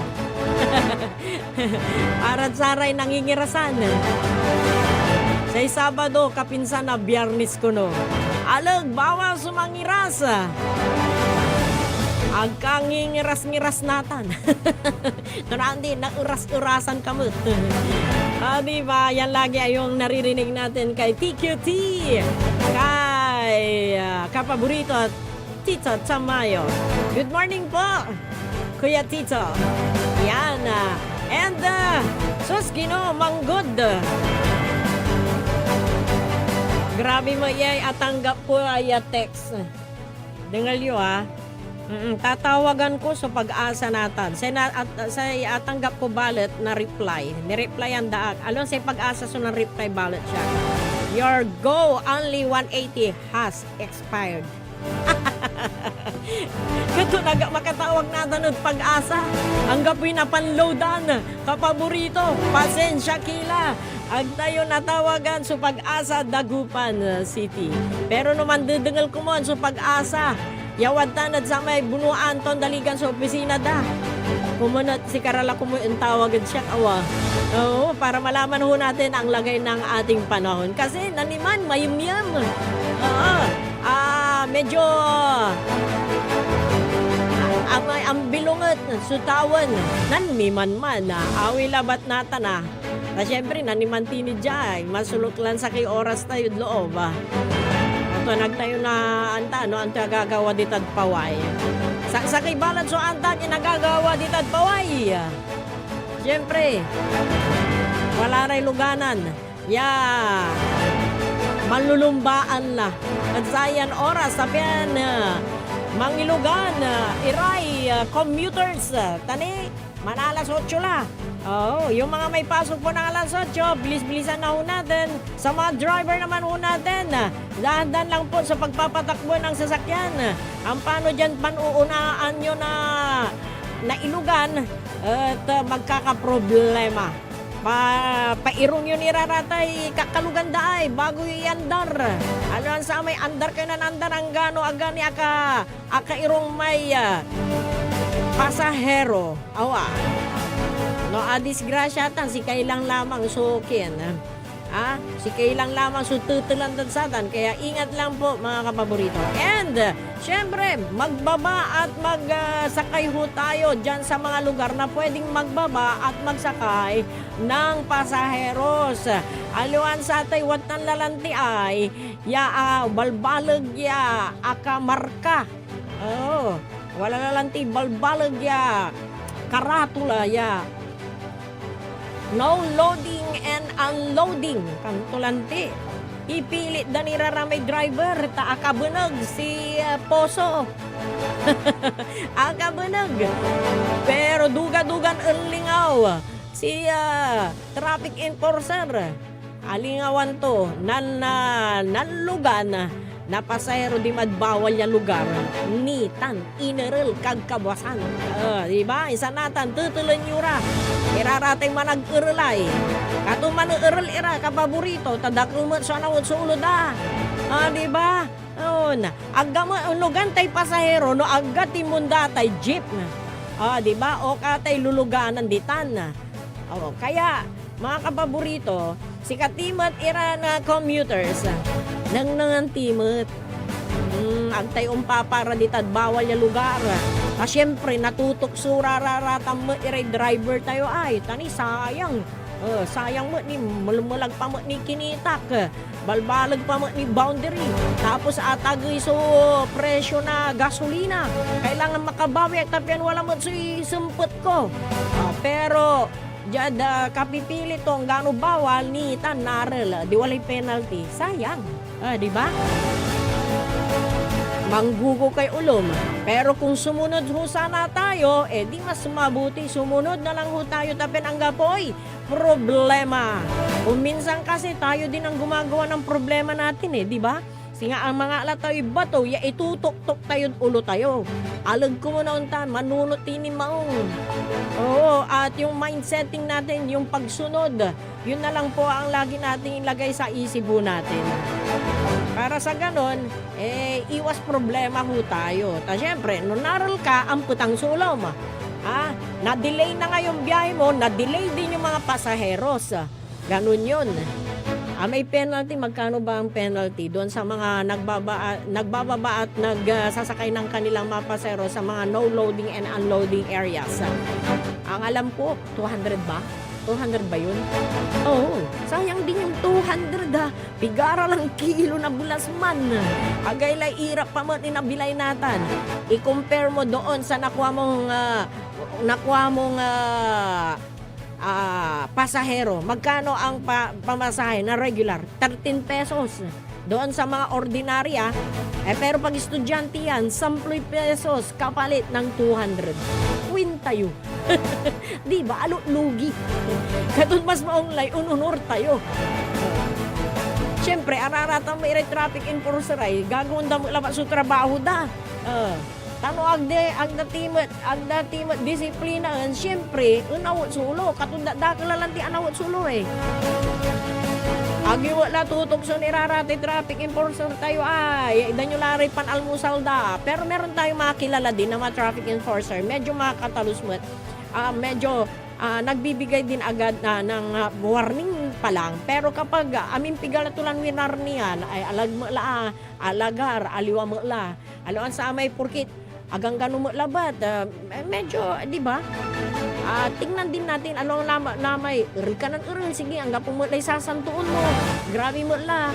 Speaker 4: Arat saray nangingirasan. Sa Sabado, kapinsan na Biyernes ko no. Alag, bawal sumangiras. Agkangingiras-ngiras natan. Tunandi, nauras-urasan ka mo. Diba, yan lagi ay yung naririnig natin kay TQT, kay kapaborito at Tito Tamayo. Good morning po, Kuya Tito. Yan. And, Suskino Manggod. Grabe mo yay, atanggap ko ay text. Dengal yun tatawagan ko sa pag-asa natin. Sa atanggap ko ballot na reply. Ni-reply ang daag. Alon sa pag-asa so na reply ballot siya. Your go only 180 has expired. Kato makatawag natin ng pag-asa. Ang gabi na panloadan. Kapaborito. Pasensya kila. Ang tayo natawagan sa pag-asa Dagupan City. Pero naman didengal ko mo sa pag-asa. Yawad tanad sa may bunuan ton daligan sa opisina da. Kumunat si Karala kumo ang tawagan siya awa. Oo, para malaman ho natin ang lagay ng ating panahon. Kasi naniman, mayumyam. Medyo ang bilungat, sutawan, nanmiman man. Awi labat nata na. Na syempre, naniman tinid dyan. Masulok lang sa kay oras tayo loob. Nagtayo na anta, no? Anta gagawa ditad paway. Sa kay balat so anta niya nagagawa ditad paway. Siyempre, wala rin luganan. Malulumbaan na. At sayan oras, sabihan, mangilugan, iray, commuters, tani, manalas 8 la. Yung mga may pasok po ng alas 8, bilis-bilisan na ho natin. Sa mga driver naman ho natin, dahan-dahan lang po sa pagpapatakbo ng sasakyan. Ang paano dyan panuunaan nyo na ilugan at magkakaproblema. Pairong yun iraratay kakalugan daay bago yung andar. Ano sa may andar kayo na andar ang gano agani aka irong may pasahero. Awa. No, disgrasya tan si kailang lamang sukin. Si kailang lamang sututulan dan satan. Kaya ingat lang po mga kapaborito. And, syempre, magbaba at magsakay ho tayo dyan sa mga lugar na pwedeng magbaba at magsakay ng pasaheros. Aluan sa atay, wat ng lalanti ay, balbalag akamarka. Wala lalanti, balbalag karatula no loading and unloading. Kantulanti. Ipilit da niraramay driver. Akabunog si Poso. Akabunog. Pero duga-dugan lingaw. Si traffic enforcer. Alingawan to. Nanlugan. na pasahero di madbawal ya lugar, nitan, inerel, kagkabasan. Diba? Isa natan, tutulan yura. Iraratay manag-erelay. Kato man-erel ira, kapaborito, tadakumat sa nawot sa ulo da. Diba? Agga mo, unugan tay pasahero, no agga timunda tay jeep na. Diba? O katay luluganan ditan na. Kaya, mga kapaborito, si katimat ira na commuters, nang nangantimot. Agtay umpapara ditad bawal ya lugar. Siyempre, natutok surararatam mo iray driver tayo ay. Tani, sayang. Sayang mo ni mulmulag pa mo ni kinitak. Balbalag pa mo ni boundary. Tapos atagay so presyo na gasolina. Kailangan makabawi at tapyan wala mo sumpot ko. Pero jada kapipilit tong gano bawal ni tanarel. Di walay penalty. Sayang. Di ba? Manggugo kay ulom. Pero kung sumunod ho sana tayo, di mas mabuti sumunod na lang ho tayo tapin ang gapoy. Problema. Kung minsan kasi tayo din ang gumagawa ng problema natin di ba? Singa ang mga alataw bato, ya itutok-tok tayo ulo tayo. Alag ko mo na untan, manunot tini maong. Oo, at yung mindsetting natin, yung pagsunod, yun na lang po ang lagi nating ilagay sa isibo natin. Para sa ganon, iwas problema ho tayo. Ta syempre, nung naral ka, ang putang sulaw ma. Na-delay na nga yung biyahe mo, na-delay din yung mga pasaheros. Ganon yun. May penalty, magkano ba ang penalty doon sa mga nagbababa at nagsasakay ng kanilang mga pasahero sa mga no loading and unloading areas? Ang alam ko, 200 ba? 200 ba yun? Oo, sayang din yung 200 Pigara lang kilo na bulas man. Agaylay irap pa mo tinabilay natin. I-compare mo doon sa nakuha mong pasahero. Magkano ang pamasahe na regular? 13 pesos. Doon sa mga ordinarya, pero pag estudyante yan, 10 pesos kapalit ng 200. Win tayo. Di ba? Lugi. Katun mas maunglay, ununor tayo. Siyempre, ararata mo traffic enforcer ay gagawin mo labat sa trabaho da. Tano agda timot disiplina siyempre unawot sulo katunda da kalalanti anawot sulo agi wala tutok sa nirarate traffic enforcer tayo ay idan yung lari pan almusal da pero meron tayong makilala din na mga traffic enforcer medyo makatalusmot medyo nagbibigay din agad ng warning pa lang pero kapag amin pigal tulan winar niyan ay alagar aliwa mo la aloan sa amay purkit agang gano mo labat medyo di ba tingnan din natin anong namay rikanan sige ang gapo mo lay sasantuon mo grabe mo la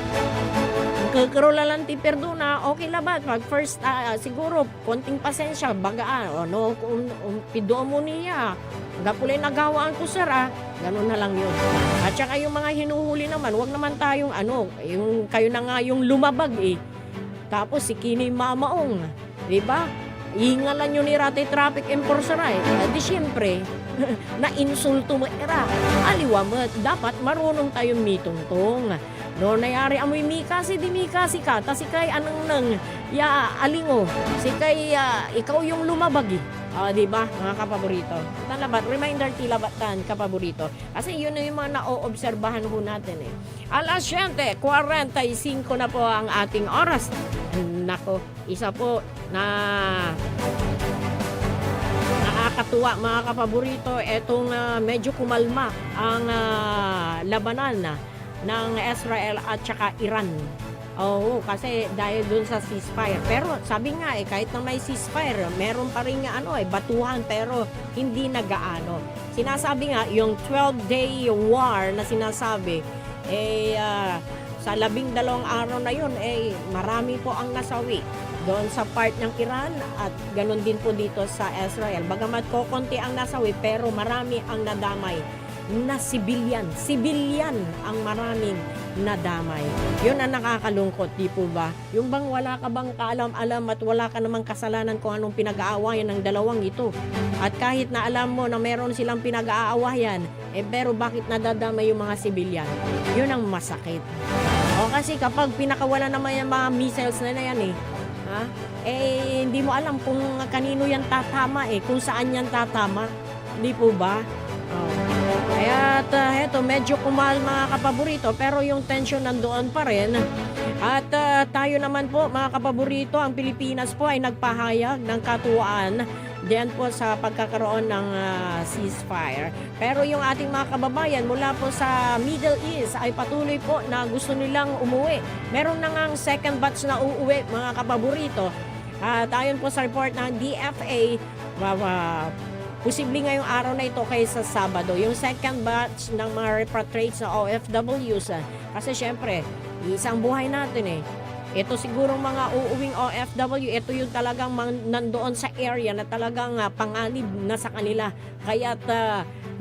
Speaker 4: kakarola lang ti perdona okay labat pag first siguro konting pasensya bagaan pido mo niya gapulay nagawaan ko sir ganun na lang yun at saka yung mga hinuhuli naman wag naman tayong yung kayo na nga yung lumabag tapos si kini mamaong di ba ingalan nyo ni rate traffic enforcer di syempre na-insulto mo aliwa mo dapat marunong tayong mitungtong no nayari amoy mikasi di mikasi ka ta si kay anong nang alingo si kay ikaw yung lumabag di ba mga kapaborito talabat reminder tilabat tan kapaborito kasi yun na yung mga naoobserbahan ho natin alas 7:45 na po ang ating oras nako isa po na nakakatuwa mga kapaborito etong medyo kumalma ang labanan ng Israel at saka Iran. Kasi dahil dun sa ceasefire. Pero sabi nga kahit na may ceasefire, meron pa rin batuhan pero hindi nagaano. Sinasabi nga yung 12-day war na sinasabi sa 12 araw na yun marami po ang nasawi doon sa part ng Iran at ganun din po dito sa Israel. Bagamat kokonti ang nasawi pero marami ang nadamay na sibilyan ang maraming nadamay. Yun ang nakakalungkot, di po ba? Yung bang wala ka bang kaalam-alam at wala ka namang kasalanan kung anong pinag-aawayan ng dalawang ito. At kahit na alam mo na meron silang pinag-aawayan, pero bakit nadadamay yung mga sibilyan? Yun ang masakit. Kasi kapag pinakawalan naman yung mga missiles na yan hindi mo alam kung kanino yan tatama kung saan yan tatama. Hindi po ba? Kaya heto, medyo kumal mga kapaborito, pero yung tension nandoon pa rin. At tayo naman po mga kapaborito, ang Pilipinas po ay nagpahayag ng katuwaan diyan po sa pagkakaroon ng ceasefire. Pero yung ating mga kababayan mula po sa Middle East ay patuloy po na gusto nilang umuwi. Meron na ngang second batch na uuwi mga kapaborito. At ayon po sa report ng DFA, posible ngayong araw na ito kaysa Sabado. Yung second batch ng mga repatriates na OFWs. Kasi syempre, isang buhay natin Ito siguro mga uuwing OFW, ito yung talagang nandoon sa area na talagang panganib na sa kanila. Kaya't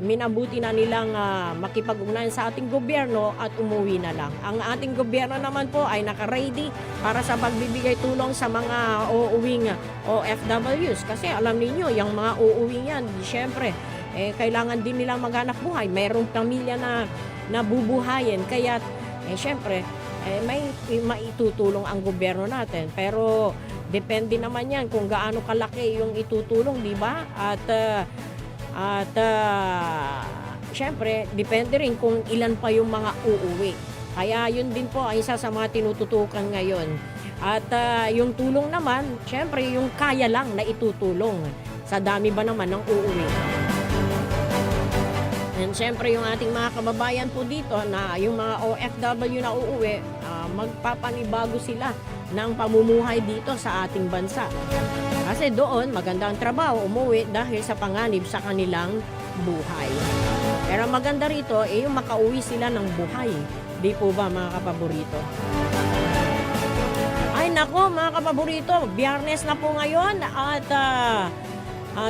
Speaker 4: minabuti na nilang makipag-ugnayan sa ating gobyerno at umuwi na lang. Ang ating gobyerno naman po ay naka-ready para sa pagbibigay tulong sa mga uuwing OFWs. Kasi alam niyo yung mga uuwing yan, syempre, kailangan din nilang maghanap buhay. Mayroong pamilya na nabubuhayin. Kaya't, syempre, may maitutulong ang gobyerno natin. Pero depende naman yan kung gaano kalaki yung itutulong, di ba? At syempre, depende rin kung ilan pa yung mga uuwi. Kaya yun din po ay isa sa mga tinututukan ngayon. At yung tulong naman, syempre yung kaya lang na itutulong. Sa dami ba naman ng uuwi? And syempre yung ating mga kababayan po dito na yung mga OFW na uuwi, magpapanibago sila ng pamumuhay dito sa ating bansa. Kasi doon maganda ang trabaho, umuwi dahil sa panganib sa kanilang buhay. Pero maganda rito yung makauwi sila ng buhay. Di po ba mga kapaborito? Ay nako mga kapaborito, Biyernes na po ngayon at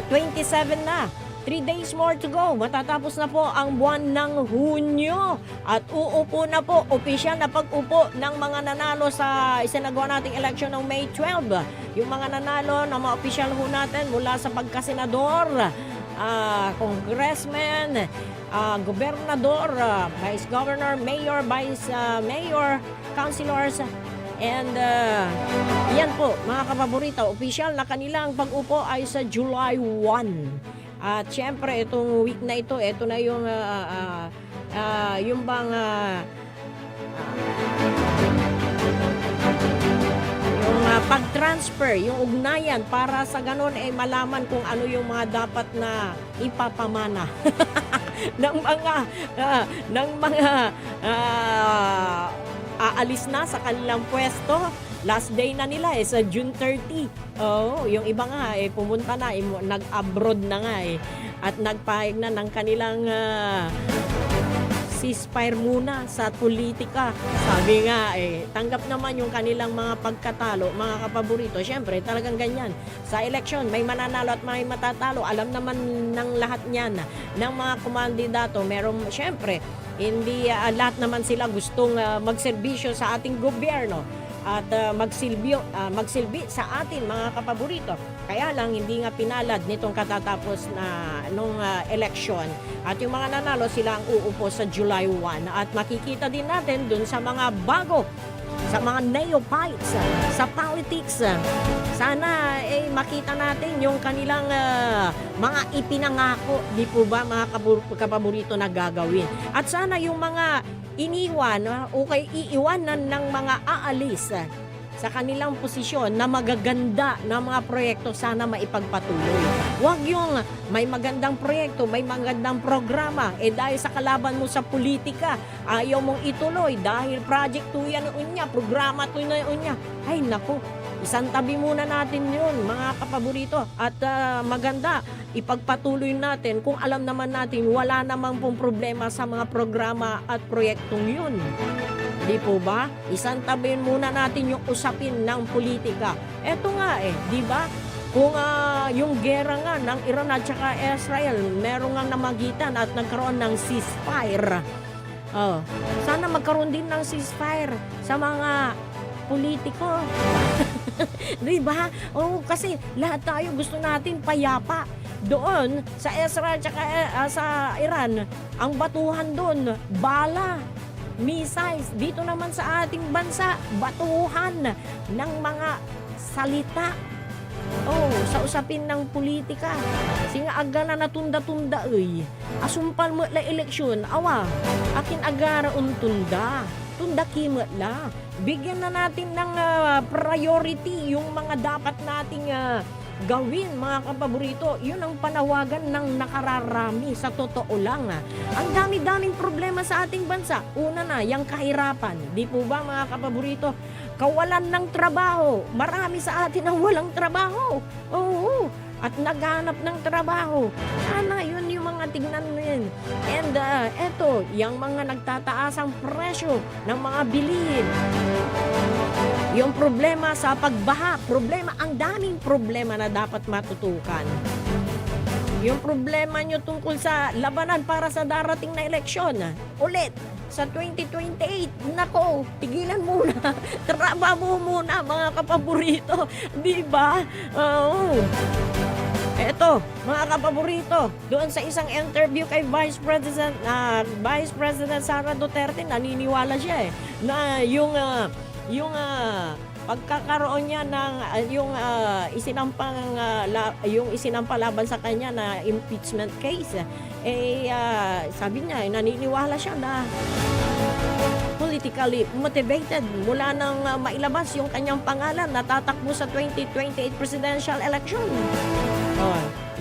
Speaker 4: 27 na. 3 days more to go. Matatapos na po ang buwan ng Hunyo. At uupo na po, opisyal na pag-upo ng mga nanalo sa isinagawa nating election ng May 12. Yung mga nanalo na mga opisyal ho natin mula sa pagkasenador, congressman, gobernador, vice governor, mayor, vice mayor, councilors, and yan po mga kapaborito, opisyal na kanilang pag-upo ay sa July 1. At syempre, itong week na ito na yung bang yung pag-transfer, yung ugnayan para sa ganon ay malaman kung ano yung mga dapat na ipapamana ng mga aalis na sa kanilang pwesto. Last day na nila sa June 30. Yung iba nga pumunta na, nag-abroad na nga at nagpahayag na ng kanilang ceasefire muna sa politika. Sabi nga tanggap naman yung kanilang mga pagkatalo, mga kapaborito. Syempre, talagang ganyan. Sa eleksyon, may mananalo at may matatalo. Alam naman ng lahat niyan ng mga kumandidato. Merong, syempre, hindi lahat naman sila gustong magserbisyo sa ating gobyerno at magsilbi sa atin mga kapaborito. Kaya lang hindi nga pinalad nitong katatapos na nung eleksyon. At yung mga nanalo sila ang uupo sa July 1. At makikita din natin dun sa mga bago, sa mga neophytes, sa politics. Sana makita natin yung kanilang mga ipinangako, di po ba mga kapaborito na gagawin. At sana yung mga iniwan o iiwanan ng mga aalis sa kanilang posisyon na magaganda na mga proyekto sana maipagpatuloy. Huwag yung may magandang proyekto, may magandang programa, dahil sa kalaban mo sa politika, ayaw mong ituloy dahil project 2 yan unya, programa 2 na unya. Ay naku, isang tabi muna natin yun mga kapaborito at maganda ipagpatuloy natin kung alam naman natin wala namang pong problema sa mga programa at proyektong yun. Di po ba? Isang tabi muna natin yung usapin ng politika. Eto nga di ba? Kung yung gera nga ng Iran at saka Israel, meron nga namagitan at nagkaroon ng ceasefire. Sana magkaroon din ng ceasefire sa mga politiko. Di ba? Kasi lahat tayo gusto natin payapa. Doon sa Israel at sa Iran, ang batuhan doon, bala. missiles. Dito naman sa ating bansa, batuhan ng mga salita. Sa usapin ng politika. Singa aga na natunda-tunda asumpal mo la eleksyon, awa, akin agara untunda. Tunda kimot la. Bigyan na natin ng priority yung mga dapat nating gawin, mga kapaborito. Yun ang panawagan ng nakararami. Sa totoo lang, ang dami-daming problema sa ating bansa. Una na, yung kahirapan. Di po ba, mga kapaborito? Kawalan ng trabaho. Marami sa atin ang walang trabaho. Oo. At naghanap ng trabaho. Sana yun yung mga tignan din. And eto, yung mga nagtataasang presyo ng mga bilihin. Yung problema sa pagbaha, ang daming problema na dapat matutukan. Yung problema nyo tungkol sa labanan para sa darating na eleksyon, ulit, sa 2028, nako, tigilan muna. Trabaho muna, mga kapaborito. Diba? Oo. Eto, mga kapaborito, doon sa isang interview kay Vice President Sara Duterte, naniniwala siya na yung pagkakaroon niya ng yung isinampa laban sa kanya na impeachment case, sabi niya, naniniwala siya na politically motivated mula nang mailabas yung kanyang pangalan na tatakbo sa 2028 presidential election.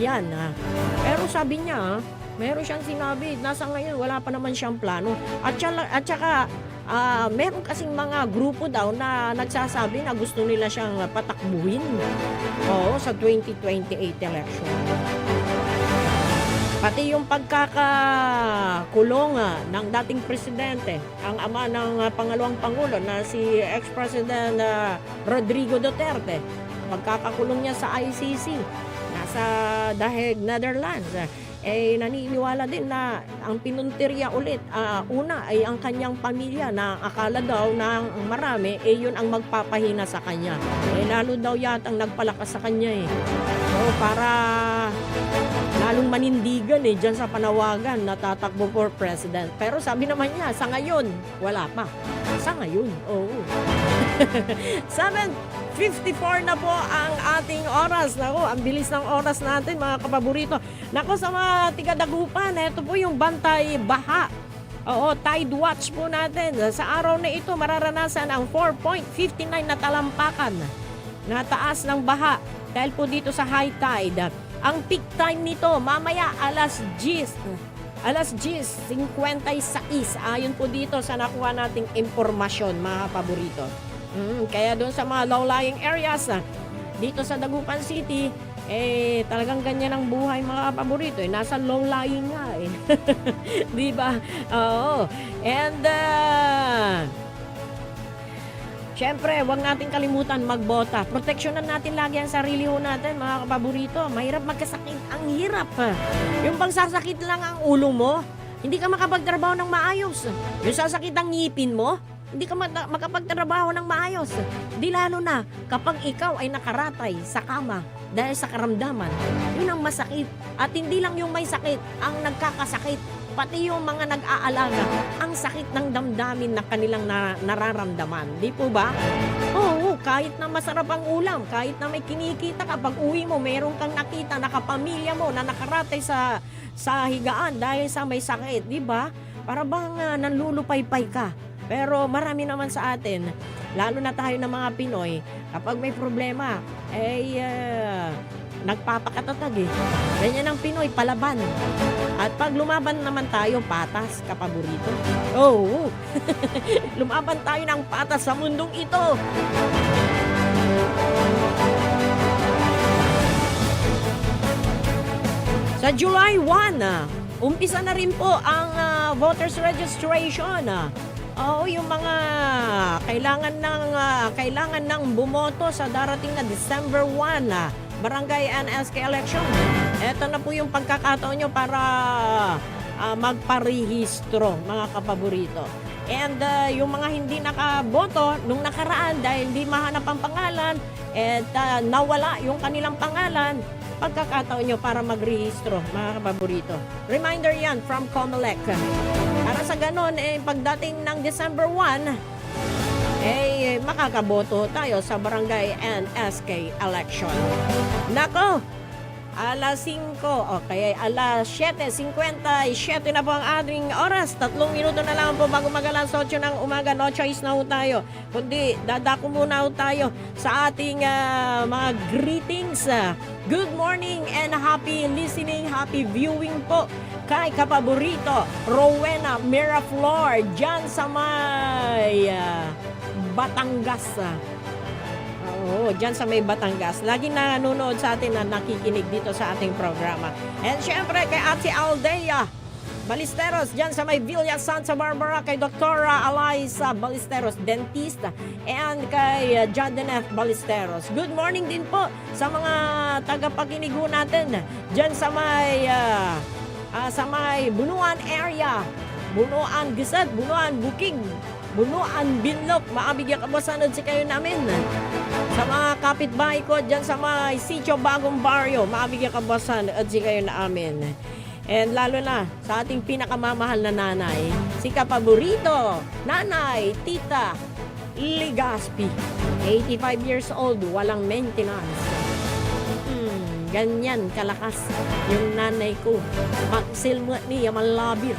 Speaker 4: Yan. Pero sabi niya, meron siyang sinabi, nasa ngayon wala pa naman siyang plano. At saka meron kasing mga grupo daw na nagsasabi na gusto nila siyang patakbuhin sa 2028 election. Pati yung pagkakakulong ng dating presidente, ang ama ng pangalawang pangulo na si ex-president Rodrigo Duterte, pagkakakulong niya sa ICC, nasa The Hague, Netherlands, naniniwala din na ang pinuntirya ulit, una ay ang kanyang pamilya na akala daw ng marami, yun ang magpapahina sa kanya. Lalo daw yatang nagpalakas sa kanya para lalong manindigan dyan sa panawagan na tatakbo for president. Pero sabi naman niya, sa ngayon, wala pa. Sa ngayon, oo. 7:54 na po ang ating oras. Naku, ang bilis ng oras natin, mga kapaborito. Naku, sa mga tiga-Dagupan, ito po yung bantay baha. Tide watch po natin. Sa araw na ito, mararanasan ang 4.59 na talampakan na taas ng baha. Dahil po dito sa high tide, ang peak time nito mamaya alas 10:56 ayon po dito sa nakuha nating impormasyon, mga paborito. Kaya doon sa mga low-lying areas dito sa Dagupan City, talagang ganyan ang buhay, mga paborito. Nasa low-lying nga di ba? Oo. And syempre, huwag natin kalimutan magbota. Proteksyonan natin lagi ang sarili natin, mga kapaborito. Mahirap magkasakit. Ang hirap. Yung bang sasakit lang ang ulo mo, hindi ka makapagtrabaho ng maayos. Yung sasakit ang ngipin mo, hindi ka makapagtrabaho ng maayos. Di lalo na kapag ikaw ay nakaratay sa kama dahil sa karamdaman. Yun ang masakit. At hindi lang yung may sakit ang nagkakasakit. Pati yung mga nag-aalaga, ang sakit ng damdamin na kanilang nararamdaman. Di po ba? Oo, kahit na masarap ang ulam, kahit na may kinikita ka, pag uwi mo, meron kang nakita na kapamilya mo na nakaratay sa higaan dahil sa may sakit. Di ba? Para bang nanlulupaypay ka. Pero marami naman sa atin, lalo na tayo ng mga Pinoy, kapag may problema, nagpapakatatag Ganyan ang Pinoy, palaban. At pag lumaban naman tayo, patas, kapaborito. Oo. Lumaban tayo ng patas sa mundong ito. Sa July 1, umpisa na rin po ang voters registration. Yung mga kailangan ng bumoto sa darating na December 1 Barangay NSK election. Ito na po yung pagkakataon nyo para magparehistro, mga kapaborito. And yung mga hindi nakaboto nung nakaraan dahil hindi mahanap ang pangalan at nawala yung kanilang pangalan, pagkakataon nyo para magrehistro, mga kapaborito. Reminder yan from Comelec. Para sa ganon, pagdating ng December 1, makakaboto tayo sa barangay and SK election. Nako, alas 5, okay, alas 7:57 na po ang ating oras. 3 minuto na lang po bago mag-alas 8 ng umaga. No choice na ho tayo, kundi dadako muna ho tayo sa ating mga greetings. Good morning and happy listening, happy viewing po kay kapaborito Rowena Miraflor dyan sa may Batangas. Oo, dyan sa may Batangas. Laging nanonood sa atin na nakikinig dito sa ating programa. And syempre kay Ate Aldea Ballesteros dyan sa may Villa Santa Barbara, kay Dr. Eliza Ballesteros, dentista, and kay Jadeneth Ballesteros. Good morning din po sa mga tagapakinig ho natin dyan sa may Bunuan area, Bunuan Gisad, Bunuan Bukig, Bunuan Binlop. Maabigyan kabasanod si kayo namin. Sa mga kapitbahay ko dyan sa may Sitio Bagong Barrio, maabigyan kabasanod si kayo na amin. And lalo na sa ating pinakamamahal na nanay, si kapaborito, Nanay Tita Ligaspi. 85 years old, walang maintenance. Ganyan kalakas yung nanay ko. Magsilmo niya malabir.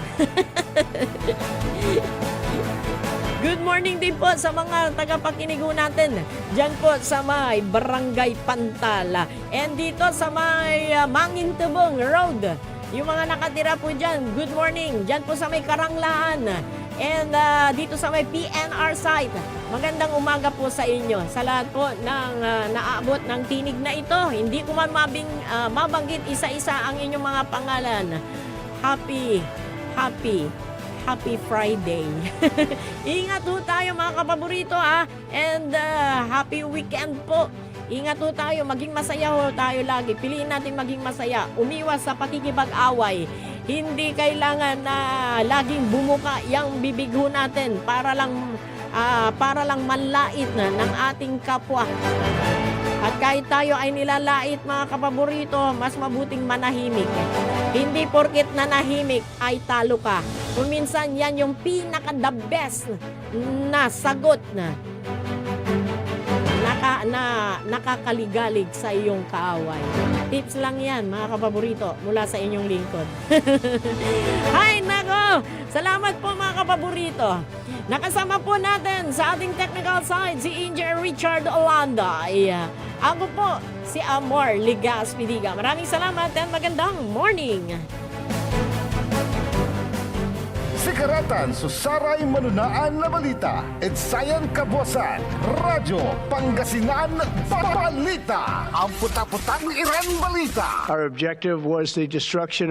Speaker 4: Good morning din po sa mga tagapakinig natin dyan po sa may Barangay Pantala. And dito sa may Mangintubong Road, yung mga nakatira po dyan, good morning. Dyan po sa may Karanglaan. And dito sa may PNR site, magandang umaga po sa inyo. Sa lahat po ng naabot ng tinig na ito, hindi ko man mabanggit isa-isa ang inyong mga pangalan. Happy Friday. Ingat po tayo mga kapaborito and happy weekend po. Ingat po tayo, maging masaya ho tayo lagi. Piliin natin maging masaya. Umiwas sa pakikipag-away. Hindi kailangan na laging bumuka yung bibig ho natin para lang manlait na ng ating kapwa. At kahit tayo ay nilalait mga kapaborito, mas mabuting manahimik. Hindi porket nanahimik ay talo ka. Kung minsan yan yung pinaka-the best na sagot na nakakaligalig sa iyong kaaway. Tips lang yan mga kapaborito mula sa inyong lingkod. Hay nako! Salamat po mga kapaborito. Nakasama po natin sa ating technical side si Engineer Richard Olanday. Ako po si Amor Ligas-Pidiga. Maraming salamat and magandang morning!
Speaker 1: Sikaratan sa Saray Manunaan na Balita. Edsayan Kabuasan. Radyo Pangasinan Balita. Ang puta-putang Iran Balita.
Speaker 6: Our objective was the destruction of